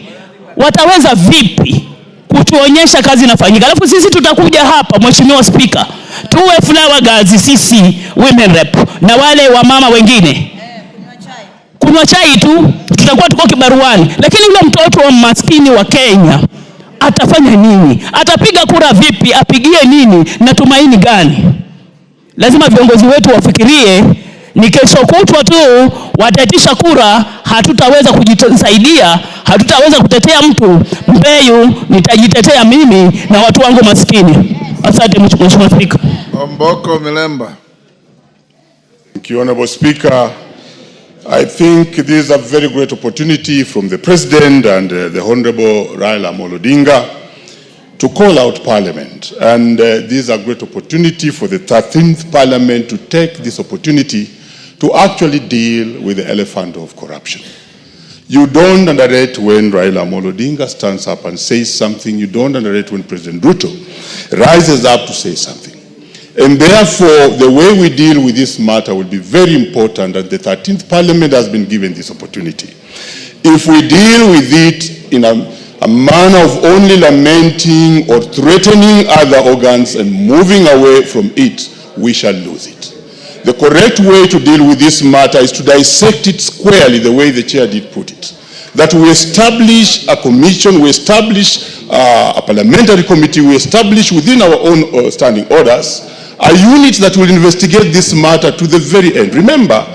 wataweza vipi kutuonyesha kazi inafanyika? Alafu sisi tutakuja hapa, Mheshimiwa Speaker, tuwe flower girls sisi women rep na wale wa mama wengine kunywa chai tu, tutakuwa tuko kibaruani. Lakini yule mtoto wa maskini wa Kenya atafanya nini? Atapiga kura vipi? Apigie nini? Na tumaini gani? Lazima viongozi wetu wafikirie, ni kesho kutwa tu wataitisha kura, hatutaweza kujisaidia, hatutaweza kutetea mtu. Mbeyu nitajitetea mimi na watu wangu maskini. Asante Mheshimiwa Speaker. Omboko Milemba. Thank you, Honorable Speaker. I think this is a very great opportunity from the President and the Honorable Raila Odinga to call out Parliament. And this is a great opportunity for the 13th Parliament to take this opportunity to actually deal with the elephant of corruption. You don't underrate when Raila Odinga stands up and says something. You don't underrate when President Ruto rises up to say something. And therefore, the way we deal with this matter will be very important, and the 13th Parliament has been given this opportunity. If we deal with it in a manner of only lamenting or threatening other organs and moving away from it, we shall lose it. The correct way to deal with this matter is to dissect it squarely, the way the chair did put it. That we establish a commission, we establish a parliamentary committee, we establish within our own standing orders a unit that will investigate this matter to the very end. Remember,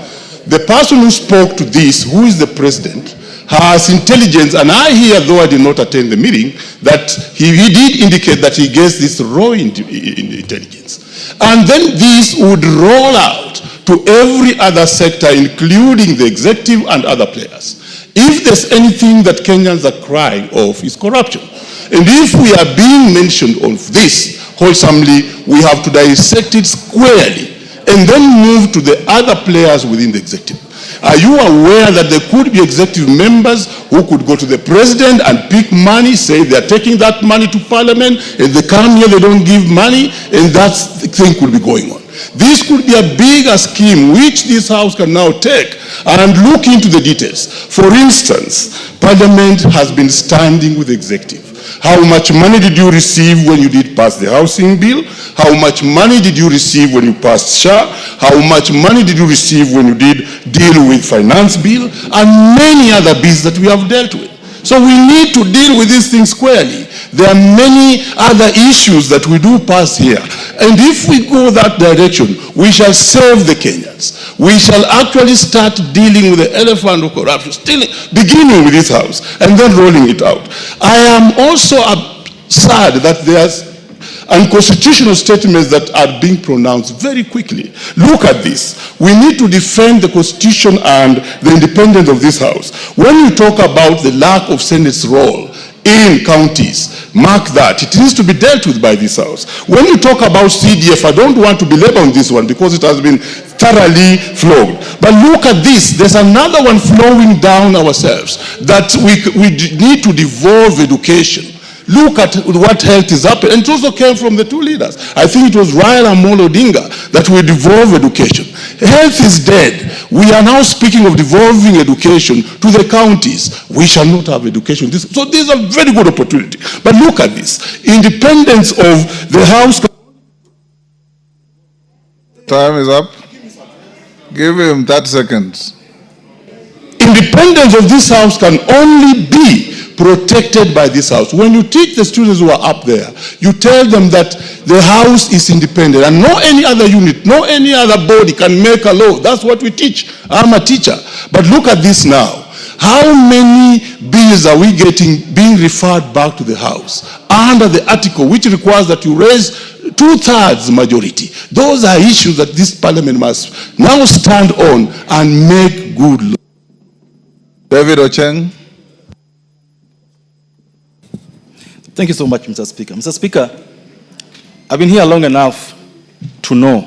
the person who spoke to this, who is the President, has intelligence, and I hear, though I did not attend the meeting, that he did indicate that he gets this raw intelligence. And then this would roll out to every other sector, including the executive and other players. If there's anything that Kenyans are crying of, is corruption. And if we are being mentioned of this wholesomely, we have to dissect it squarely and then move to the other players within the executive. Are you aware that there could be executive members who could go to the President and pick money, say they're taking that money to Parliament, and they come here, they don't give money, and that thing could be going on? This could be a bigger scheme which this House can now take and look into the details. For instance, Parliament has been standing with the executive. How much money did you receive when you did pass the housing bill? How much money did you receive when you passed SHA? How much money did you receive when you did deal with finance bill? And many other bills that we have dealt with. So we need to deal with these things squarely. There are many other issues that we do pass here. And if we go that direction, we shall save the Kenyans. We shall actually start dealing with the elephant of corruption, still beginning with this House and then rolling it out. I am also sad that there's unconstitutional statements that are being pronounced very quickly. Look at this. We need to defend the Constitution and the independence of this House. When you talk about the lack of Senate's role in counties, mark that. It needs to be dealt with by this House. When you talk about CDF, I don't want to belabor on this one because it has been thoroughly flogged. But look at this. There's another one flowing down ourselves, that we need to devolve education. Look at what health is happening. And it also came from the two leaders. I think it was Raila and Odinga that we devolve education. Health is dead. We are now speaking of devolving education to the counties. We shall not have education. So this is a very good opportunity. But look at this. Independence of the House. Time is up. Give him 30 seconds. Independence of this House can only be protected by this House. When you teach the students who are up there, you tell them that the House is independent and no any other unit, no any other body can make a law. That's what we teach. I'm a teacher. But look at this now. How many bills are we getting being referred back to the House under the article which requires that you raise 2/3 majority? Those are issues that this Parliament must now stand on and make good law. David Ocheng. Thank you so much, Mr. Speaker. Mr. Speaker, I've been here long enough to know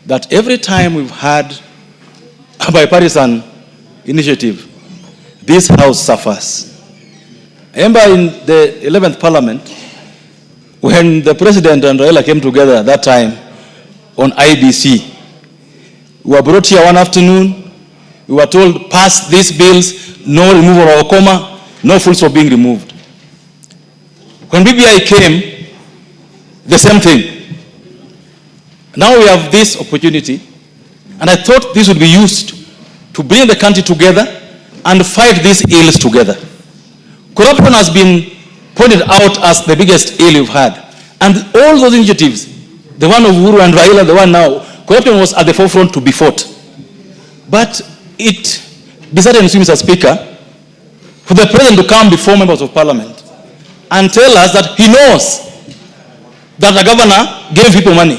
that every time we've had a bipartisan initiative, this House suffers. I remember in the 11th Parliament, when the President and Raila came together that time on IBC, we were brought here one afternoon, we were told, pass these bills, no removal of a comma, no full stop being removed. When BBI came, the same thing. Now we have this opportunity, and I thought this would be used to bring the country together and fight these ills together. Corruption has been pointed out as the biggest ill we've had. And all those initiatives, the one of Uhuru and Raila, the one now, corruption was at the forefront to be fought. But it decided, Mr. Speaker, for the President to come before members of Parliament and tell us that he knows that the governor gave people money.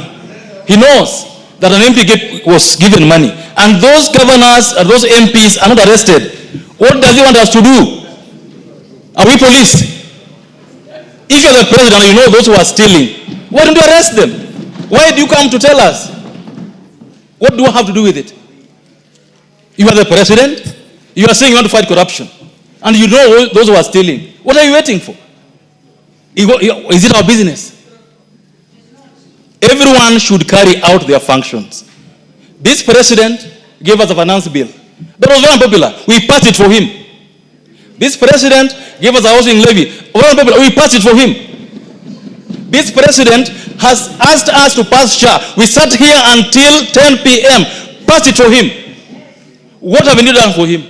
He knows that an MP was given money. And those governors, those MPs are not arrested. What does he want us to do? Are we police? If you're the president and you know those who are stealing, why don't you arrest them? Why do you come to tell us? What do I have to do with it? You are the president. You are saying you want to fight corruption. And you know those who are stealing. What are you waiting for? Is it our business? Everyone should carry out their functions. This president gave us a finance bill. That was very unpopular. We passed it for him. This president gave us a housing levy. Very unpopular. We passed it for him. This president has asked us to pass SHA. We sat here until 10 p.m. Passed it for him. What have we done for him?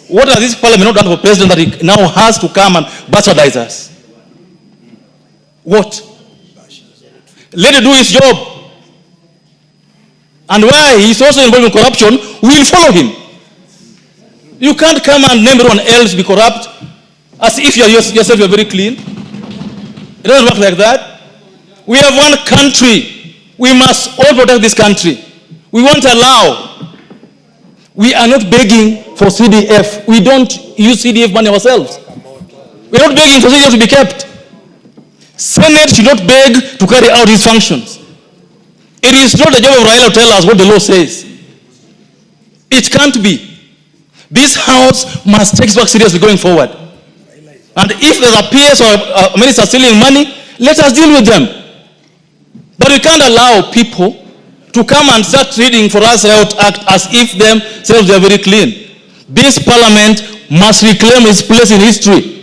What has this parliament not done for president that he now has to come and bastardize us? What? Let him do his job. And why he's also involved in corruption, we will follow him. You can't come and name everyone else be corrupt as if yourself you're very clean. It doesn't work like that. We have one country. We must all protect this country. We won't allow. We are not begging for CDF. We don't use CDF money ourselves. We're not begging for CDF to be kept. Senate should not beg to carry out his functions. It is not the job of Raila to tell us what the law says. It can't be. This House must take back seriously going forward. And if there are PS or ministers stealing money, let us deal with them. But we can't allow people to come and start reading for us Riot Act as if themselves they are very clean. This parliament must reclaim its place in history.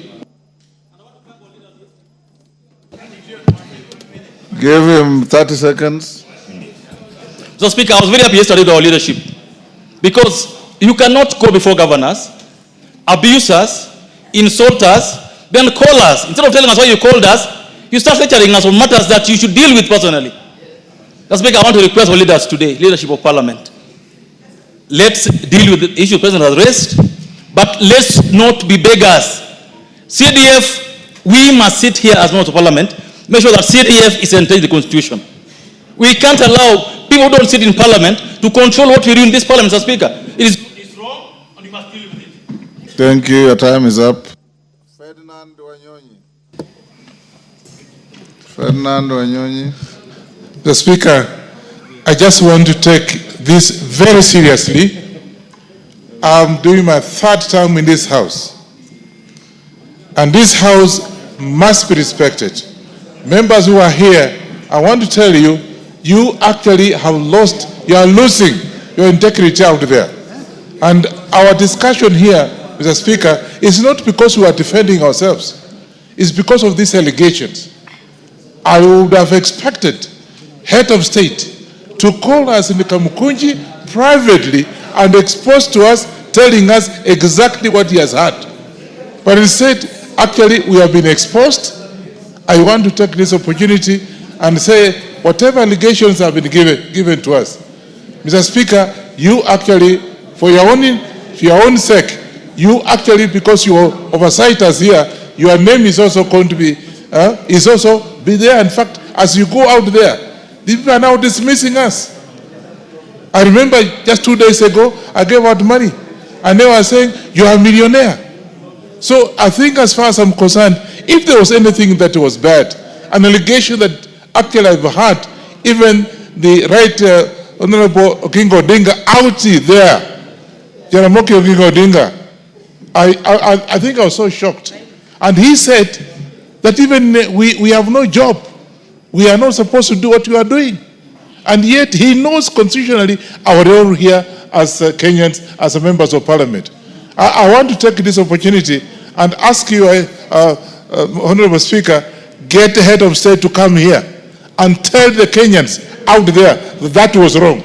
Give him 30 seconds. So, Speaker, I was very happy yesterday with our leadership, because you cannot go before governors, abuse us, insult us, then call us. Instead of telling us why you called us, you start lecturing us on matters that you should deal with personally. So, Speaker, I want to request our leaders today, leadership of Parliament, let's deal with the issue the President has raised, but let's not be beggars. CDF, we must sit here as members of Parliament, make sure that CDF is entered in the Constitution. We can't allow people who don't sit in Parliament to control what we do in this Parliament, Mr. Speaker. It's wrong, and we must deal with it. Thank you. Your time is up. Ferdinand Wanyonyi. The Speaker, I just want to take this very seriously. I'm doing my 3rd term in this House. And this House must be respected. Members who are here, I want to tell you, you actually you are losing your integrity out there. And our discussion here, Mr. Speaker, is not because we are defending ourselves. It's because of these allegations. I would have expected head of state to call us in the Kamukunji privately and expose to us, telling us exactly what he has heard. But instead, actually, we have been exposed. I want to take this opportunity and say, whatever allegations have been given to us, Mr. Speaker, you actually, for your own sake, you actually, because you oversight us here, your name is also going to be, be there. In fact, as you go out there, people are now dismissing us. I remember just 2 days ago, I gave out money, and they were saying, you are a millionaire. So I think, as far as I'm concerned, if there was anything that was bad, an allegation that actually I've heard, even the Right Honorable Odinga out there, Jaramogi Oginga Odinga, I think I was so shocked. And he said that even we have no job. We are not supposed to do what we are doing. And yet he knows constitutionally our role here as Kenyans, as members of Parliament. I want to take this opportunity and ask you, Honorable Speaker, get the head of state to come here and tell the Kenyans out there that was wrong.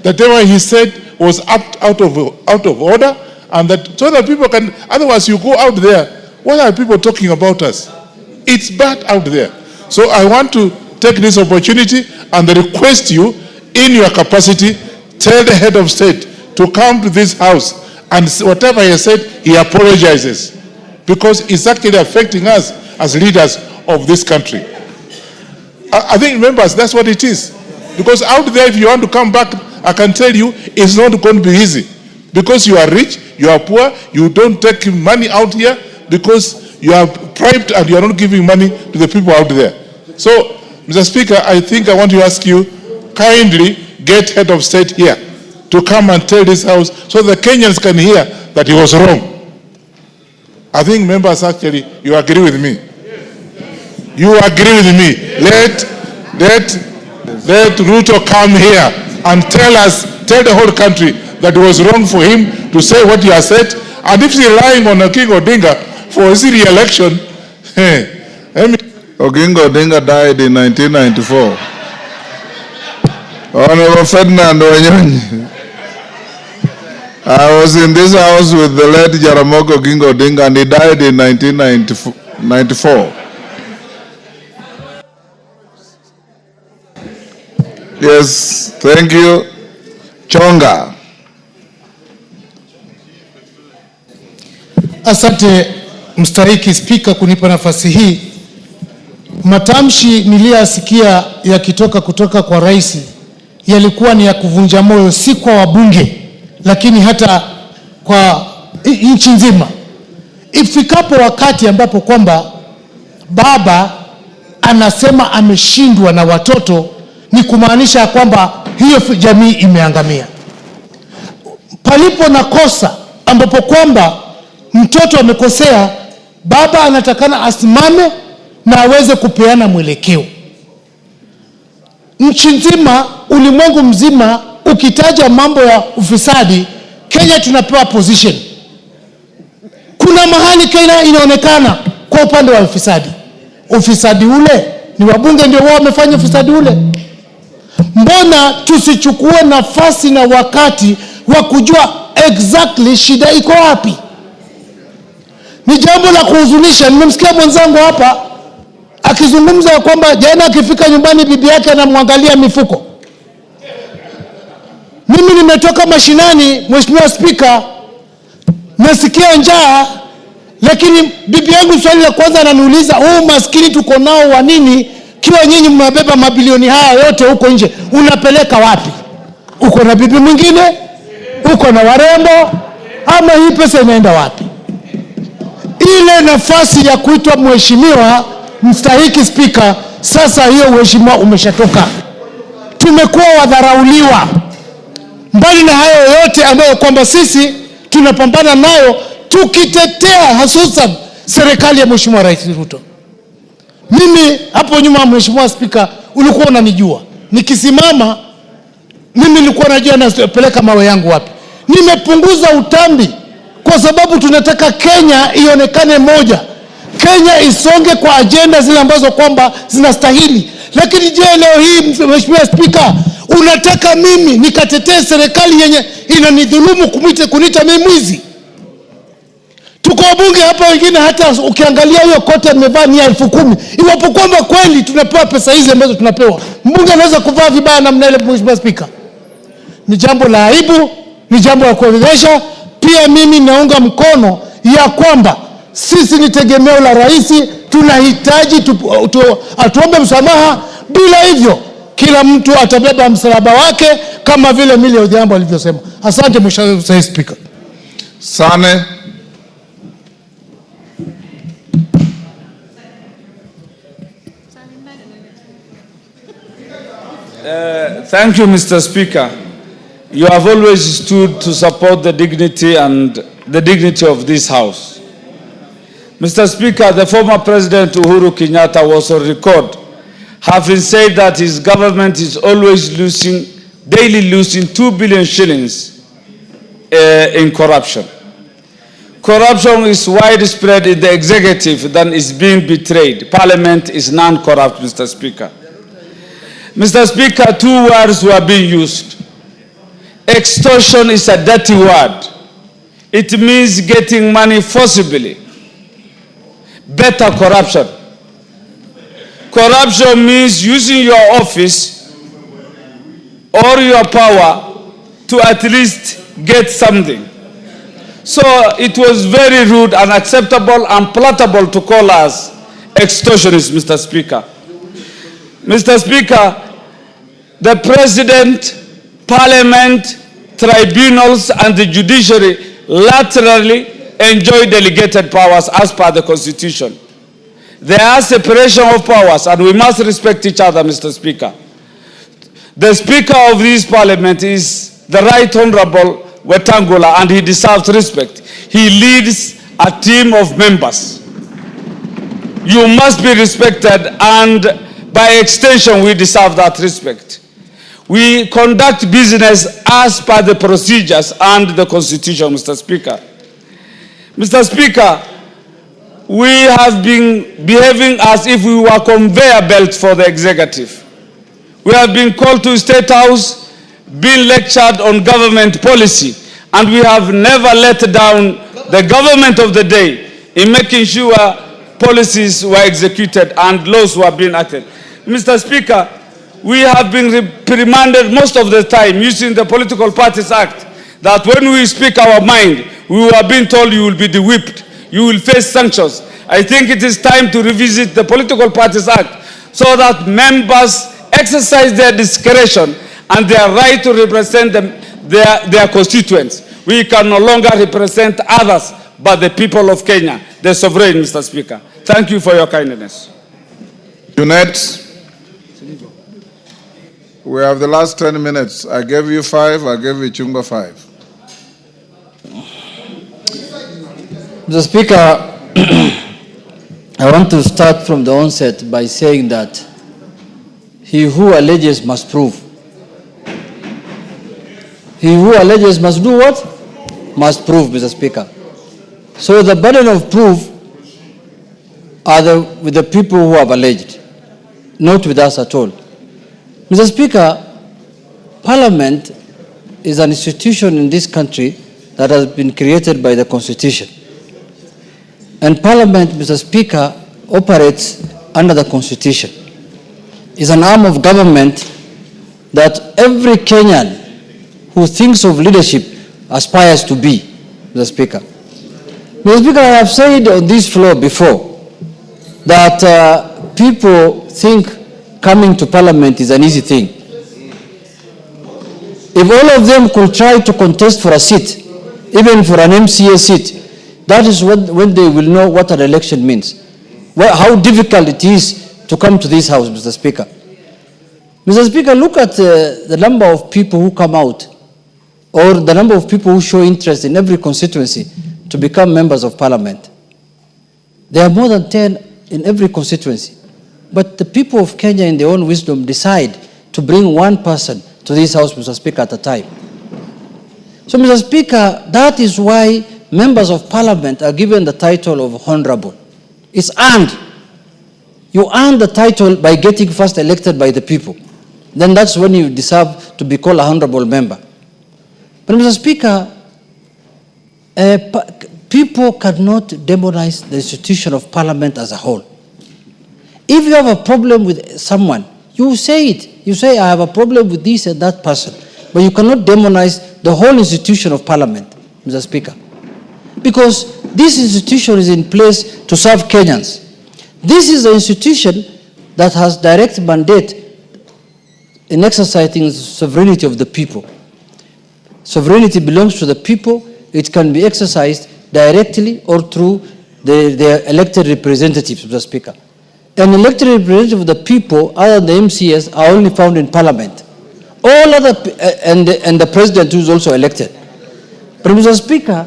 That whatever he said was out of order, and that so that people can, otherwise you go out there, what are people talking about us? It's bad out there. So I want to take this opportunity and request you, in your capacity, tell the head of state to come to this House, and whatever he said, he apologizes, because it's actually affecting us as leaders of this country. I think, members, that's what it is. Because out there, if you want to come back, I can tell you, it's not going to be easy. Because you are rich, you are poor, you don't take money out here because you are bribed and you are not giving money to the people out there. So, Mr. Speaker, I think I want to ask you, kindly get head of state here to come and tell this House so the Kenyans can hear that he was wrong. I think, members, actually, you agree with me. You agree with me. Let Ruto come here and tell the whole country that it was wrong for him to say what he has said. And if he's relying on King Odinga for his re-election, Oginga Odinga died in 1994. Honorable Ferdinand Wanyonyi. I was in this house with the late Jaramogi Oginga Odinga, and he died in 1994. Yes, thank you. Chonga. Asante mstahiki Spika kunipa nafasi hii. Matamshi niliyasikia kutoka kwa rais yalikuwa ni ya kuvunja moyo, si kwa wabunge lakini hata kwa nchi nzima. Ifikapo wakati ambapo kwamba baba anasema ameshindwa na watoto, ni kumaanisha kwamba hiyo jamii imeangamia. Palipo na kosa ambapo kwamba mtoto amekosea, baba anatakana asimame na aweze kupeana mwelekeo. Nchi nzima ulimwengu mzima ukitaja mambo ya ufisadi, Kenya tunapewa position. Kuna mahali Kenya inaonekana kwa upande wa ufisadi. Ufisadi ule ni wabunge ndio wao wamefanya ufisadi ule. Mbona tusichukue nafasi na wakati wa kujua exactly shida iko wapi? Ni jambo la kuhuzunisha. Nimemsikia mwenzangu hapa akizungumza kwamba jana akifika nyumbani bibi yake anamwangalia mifuko. Mimi nimetoka mashinani, Mheshimiwa Spika, nasikia njaa, lakini bibi yangu swali la kwanza ananiuliza, maskini tuko nao wa nini? Kiwa nyinyi mmebeba mabilioni haya yote huko nje, unapeleka wapi? Uko na bibi mwingine? Uko na warembo? Ama hii pesa inaenda wapi? Ile nafasi ya kuitwa mheshimiwa mstahiki Spika, sasa hiyo uheshimiwa umeshatoka. Tumekuwa wadharauliwa. Mbali na hayo yote ambayo kwamba sisi tunapambana nayo tukitetea hususan serikali ya Mheshimiwa Rais Ruto. Mimi hapo nyuma, Mheshimiwa Spika, ulikuwa unanijua. Nikisimama mimi nilikuwa najua napeleka mawe yangu wapi. Nimepunguza utambi kwa sababu tunataka Kenya ionekane moja. Kenya isonge kwa agenda zile ambazo kwamba zinastahili. Lakini je, leo hii Mheshimiwa Spika, unataka mimi nikatetee serikali yenye inanidhulumu kuniita mimi mwizi? Tuko wabunge hapa wengine, hata ukiangalia hiyo kote amevaa ni 10,000. Iwapo kwamba kweli tunapewa pesa hizi ambazo tunapewa, mbunge anaweza kuvaa vibaya namna ile? Mheshimiwa Spika, ni jambo la aibu, ni jambo la kuelewesha. Pia mimi naunga mkono ya kwamba sisi ni tegemeo la rais, tunahitaji atuombe msamaha. Bila hivyo kila mtu atabeba msalaba wake, kama vile Millie Odhiambo alivyosema. Asante Mheshimiwa Spika. Sane. Thank you, Mr. Speaker. You have always stood to support the dignity of this House. Mr. Speaker, the former President Uhuru Kenyatta was on record having said that his government is always daily losing 2 billion shillings in corruption. Corruption is widespread in the executive than is being betrayed. Parliament is non-corrupt, Mr. Speaker. Mr. Speaker, 2 words were being used. Extortion is a dirty word. It means getting money forcibly. Better corruption. Corruption means using your office or your power to at least get something. So it was very rude, unacceptable, unpalatable to call us extortionists, Mr. Speaker. Mr. Speaker, the President, Parliament, tribunals, and the judiciary laterally enjoy delegated powers as per the Constitution. There are separation of powers, and we must respect each other, Mr. Speaker. The Speaker of this Parliament is the Right Honorable Wetangula, and he deserves respect. He leads a team of members. You must be respected, and by extension, we deserve that respect. We conduct business as per the procedures and the Constitution, Mr. Speaker. Mr. Speaker, we have been behaving as if we were conveyor belts for the executive. We have been called to State House, been lectured on government policy, and we have never let down the government of the day in making sure policies were executed and laws were being acted. Mr. Speaker, we have been reprimanded most of the time using the Political Parties Act, that when we speak our mind, we were being told you will be de-whipped, you will face sanctions. I think it is time to revisit the Political Parties Act so that members exercise their discretion and their right to represent their constituents. We can no longer represent others but the people of Kenya, the sovereign, Mr. Speaker. Thank you for your kindness. Junet, we have the last 10 minutes. I gave you 5, I gave you Chunga 5. Mr. Speaker, I want to start from the onset by saying that he who alleges must prove. He who alleges must do what? Must prove, Mr. Speaker. So the burden of proof are with the people who have alleged, not with us at all. Mr. Speaker, Parliament is an institution in this country that has been created by the Constitution. And Parliament, Mr. Speaker, operates under the Constitution. It's an arm of government that every Kenyan who thinks of leadership aspires to be, Mr. Speaker. Mr. Speaker, I have said on this floor before that people think coming to Parliament is an easy thing. If all of them could try to contest for a seat, even for an MCA seat, that is when they will know what an election means. How difficult it is to come to this house, Mr. Speaker. Mr. Speaker, look at the number of people who come out, or the number of people who show interest in every constituency to become members of Parliament. There are more than 10 in every constituency. But the people of Kenya, in their own wisdom, decide to bring one person to this house, Mr. Speaker, at a time. So, Mr. Speaker, that is why members of Parliament are given the title of honorable. It's earned. You earn the title by getting first elected by the people. Then that's when you deserve to be called a honorable member. But, Mr. Speaker, people cannot demonize the institution of Parliament as a whole. If you have a problem with someone, you say it. You say, I have a problem with this and that person. But you cannot demonize the whole institution of Parliament, Mr. Speaker. Because this institution is in place to serve Kenyans. This is the institution that has direct mandate in exercising the sovereignty of the people. Sovereignty belongs to the people. It can be exercised directly or through their elected representatives, Mr. Speaker. An elected representative of the people, other than the MCS, are only found in Parliament. All other, and the president who is also elected. But, Mr. Speaker,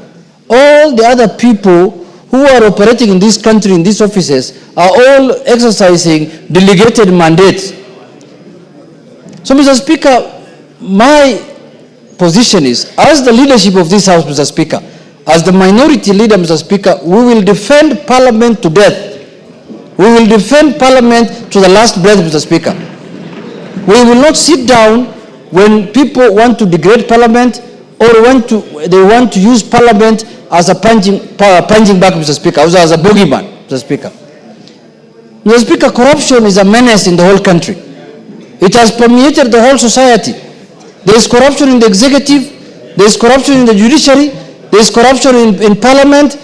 all the other people who are operating in this country, in these offices, are all exercising delegated mandates. So, Mr. Speaker, my position is, as the leadership of this House, Mr. Speaker, as the minority leader, Mr. Speaker, we will defend Parliament to death. We will defend Parliament to the last breath, Mr. Speaker. We will not sit down when people want to degrade Parliament or they want to use Parliament as a punching bag, Mr. Speaker, as a boogeyman, Mr. Speaker. Mr. Speaker, corruption is a menace in the whole country. It has permeated the whole society. There is corruption in the executive, there is corruption in the judiciary, there is corruption in Parliament.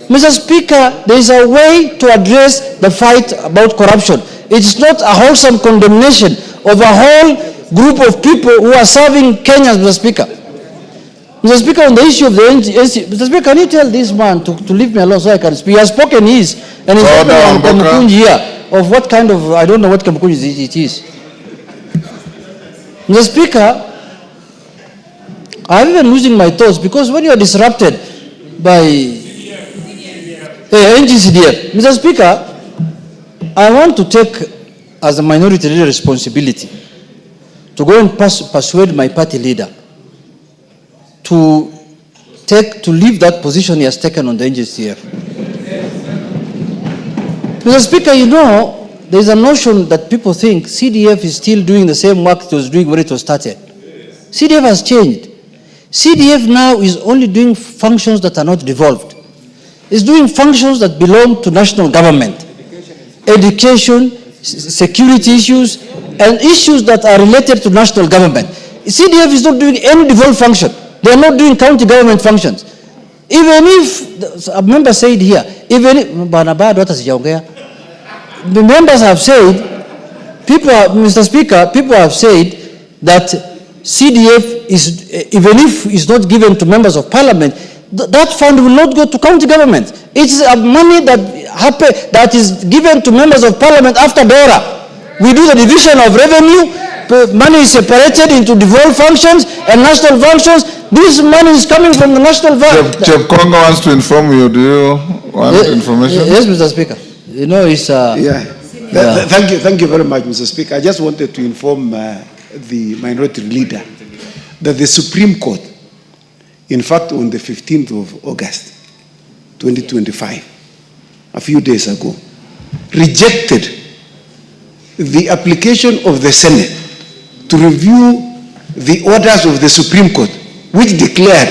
Mr. Speaker, there is a way to address the fight about corruption. It is not a wholesome condemnation of a whole group of people who are serving Kenyans, Mr. Speaker. Mr. Speaker, on the issue of the NGC, Mr. Speaker, can you tell this man to leave me alone so I can speak? He has spoken his, and he's spoken on Kamukunji here, of what kind of, I don't know what Kamukunji it is. Mr. Speaker, I'm even losing my thoughts because when you are disrupted by NGCDF, Mr. Speaker, I want to take as a minority leader responsibility to go and persuade my party leader to leave that position he has taken on the NGCF. Mr. Speaker, you know, there is a notion that people think CDF is still doing the same work it was doing when it was started. CDF has changed. CDF now is only doing functions that are not devolved. It's doing functions that belong to national government. Education, security issues, and issues that are related to national government. CDF is not doing any devolved function. They are not doing county government functions. Even if, a member said here, even if, the members have said, Mr. Speaker, people have said that CDF is, even if it's not given to members of Parliament, that fund will not go to county government. It's money that is given to members of Parliament after DORA. We do the division of revenue. Money is separated into devolved functions and national functions. This money is coming from the national fund. Chef Konga wants to inform you. Do you want information? Yes, Mr. Speaker. You know, it's... Thank you very much, Mr. Speaker. I just wanted to inform the minority leader that the Supreme Court, in fact, on the 15th of August, 2025, a few days ago, rejected the application of the Senate to review the orders of the Supreme Court, which declared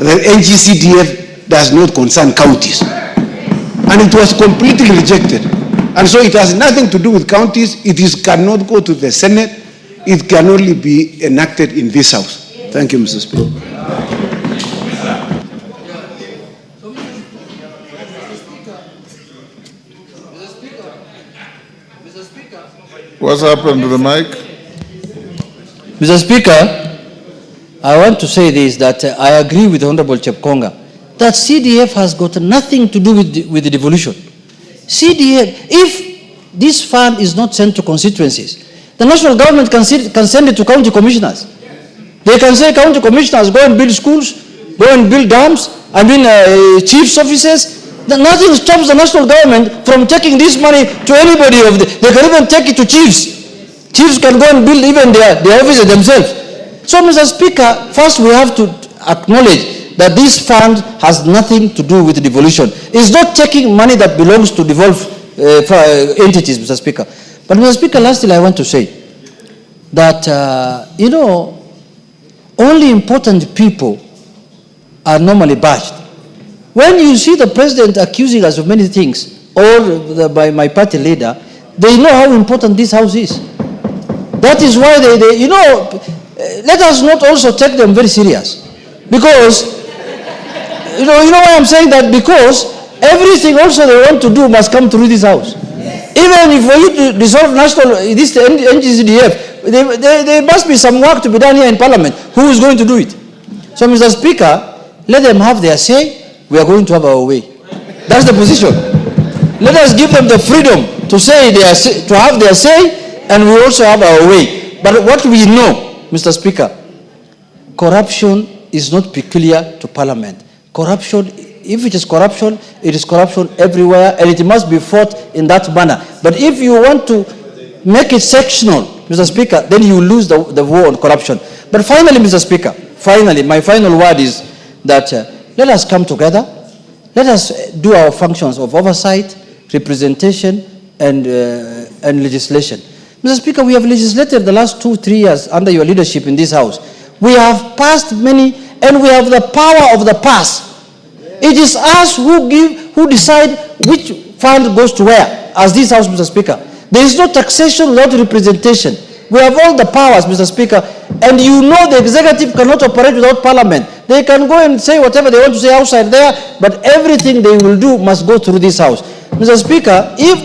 that NGCDF does not concern counties. And it was completely rejected. And so it has nothing to do with counties. It cannot go to the Senate. It can only be enacted in this House. Thank you, Mr. Speaker. What's happened to the mic? Mr. Speaker, I want to say this, that I agree with Honorable Chepkonga, that CDF has got nothing to do with the devolution. CDF, if this fund is not sent to constituencies, the national government can send it to county commissioners. They can say, county commissioners, go and build schools, go and build dams, chief's offices. Nothing stops the national government from taking this money to anybody of they can even take it to chiefs. Chiefs can go and build even their offices themselves. So, Mr. Speaker, first we have to acknowledge that this fund has nothing to do with the devolution. It's not taking money that belongs to devolved entities, Mr. Speaker. But, Mr. Speaker, lastly, I want to say that, only important people are normally bashed. When you see the president accusing us of many things, or by my party leader, they know how important this House is. That is why let us not also take them very serious. Because, you know why I'm saying that? Because everything also they want to do must come through this House. Even if for you to dissolve this NGCDF, there must be some work to be done here in Parliament. Who is going to do it? So, Mr. Speaker, let them have their say. We are going to have our way. That's the position. Let us give them the freedom to say to have their say, and we also have our way. But what we know, Mr. Speaker, corruption is not peculiar to Parliament. Corruption, if it is corruption everywhere, and it must be fought in that manner. But if you want to make it sectional, Mr. Speaker, then you lose the war on corruption. But finally, Mr. Speaker, my final word is that let us come together. Let us do our functions of oversight, representation, and legislation. Mr. Speaker, we have legislated the last 2-3 years under your leadership in this House. We have passed many, and we have the power of the pass. It is us who decide which fund goes to where, as this House, Mr. Speaker. There is no taxation without representation. We have all the powers, Mr. Speaker, and you know the executive cannot operate without Parliament. They can go and say whatever they want to say outside there, but everything they will do must go through this House. Mr. Speaker, if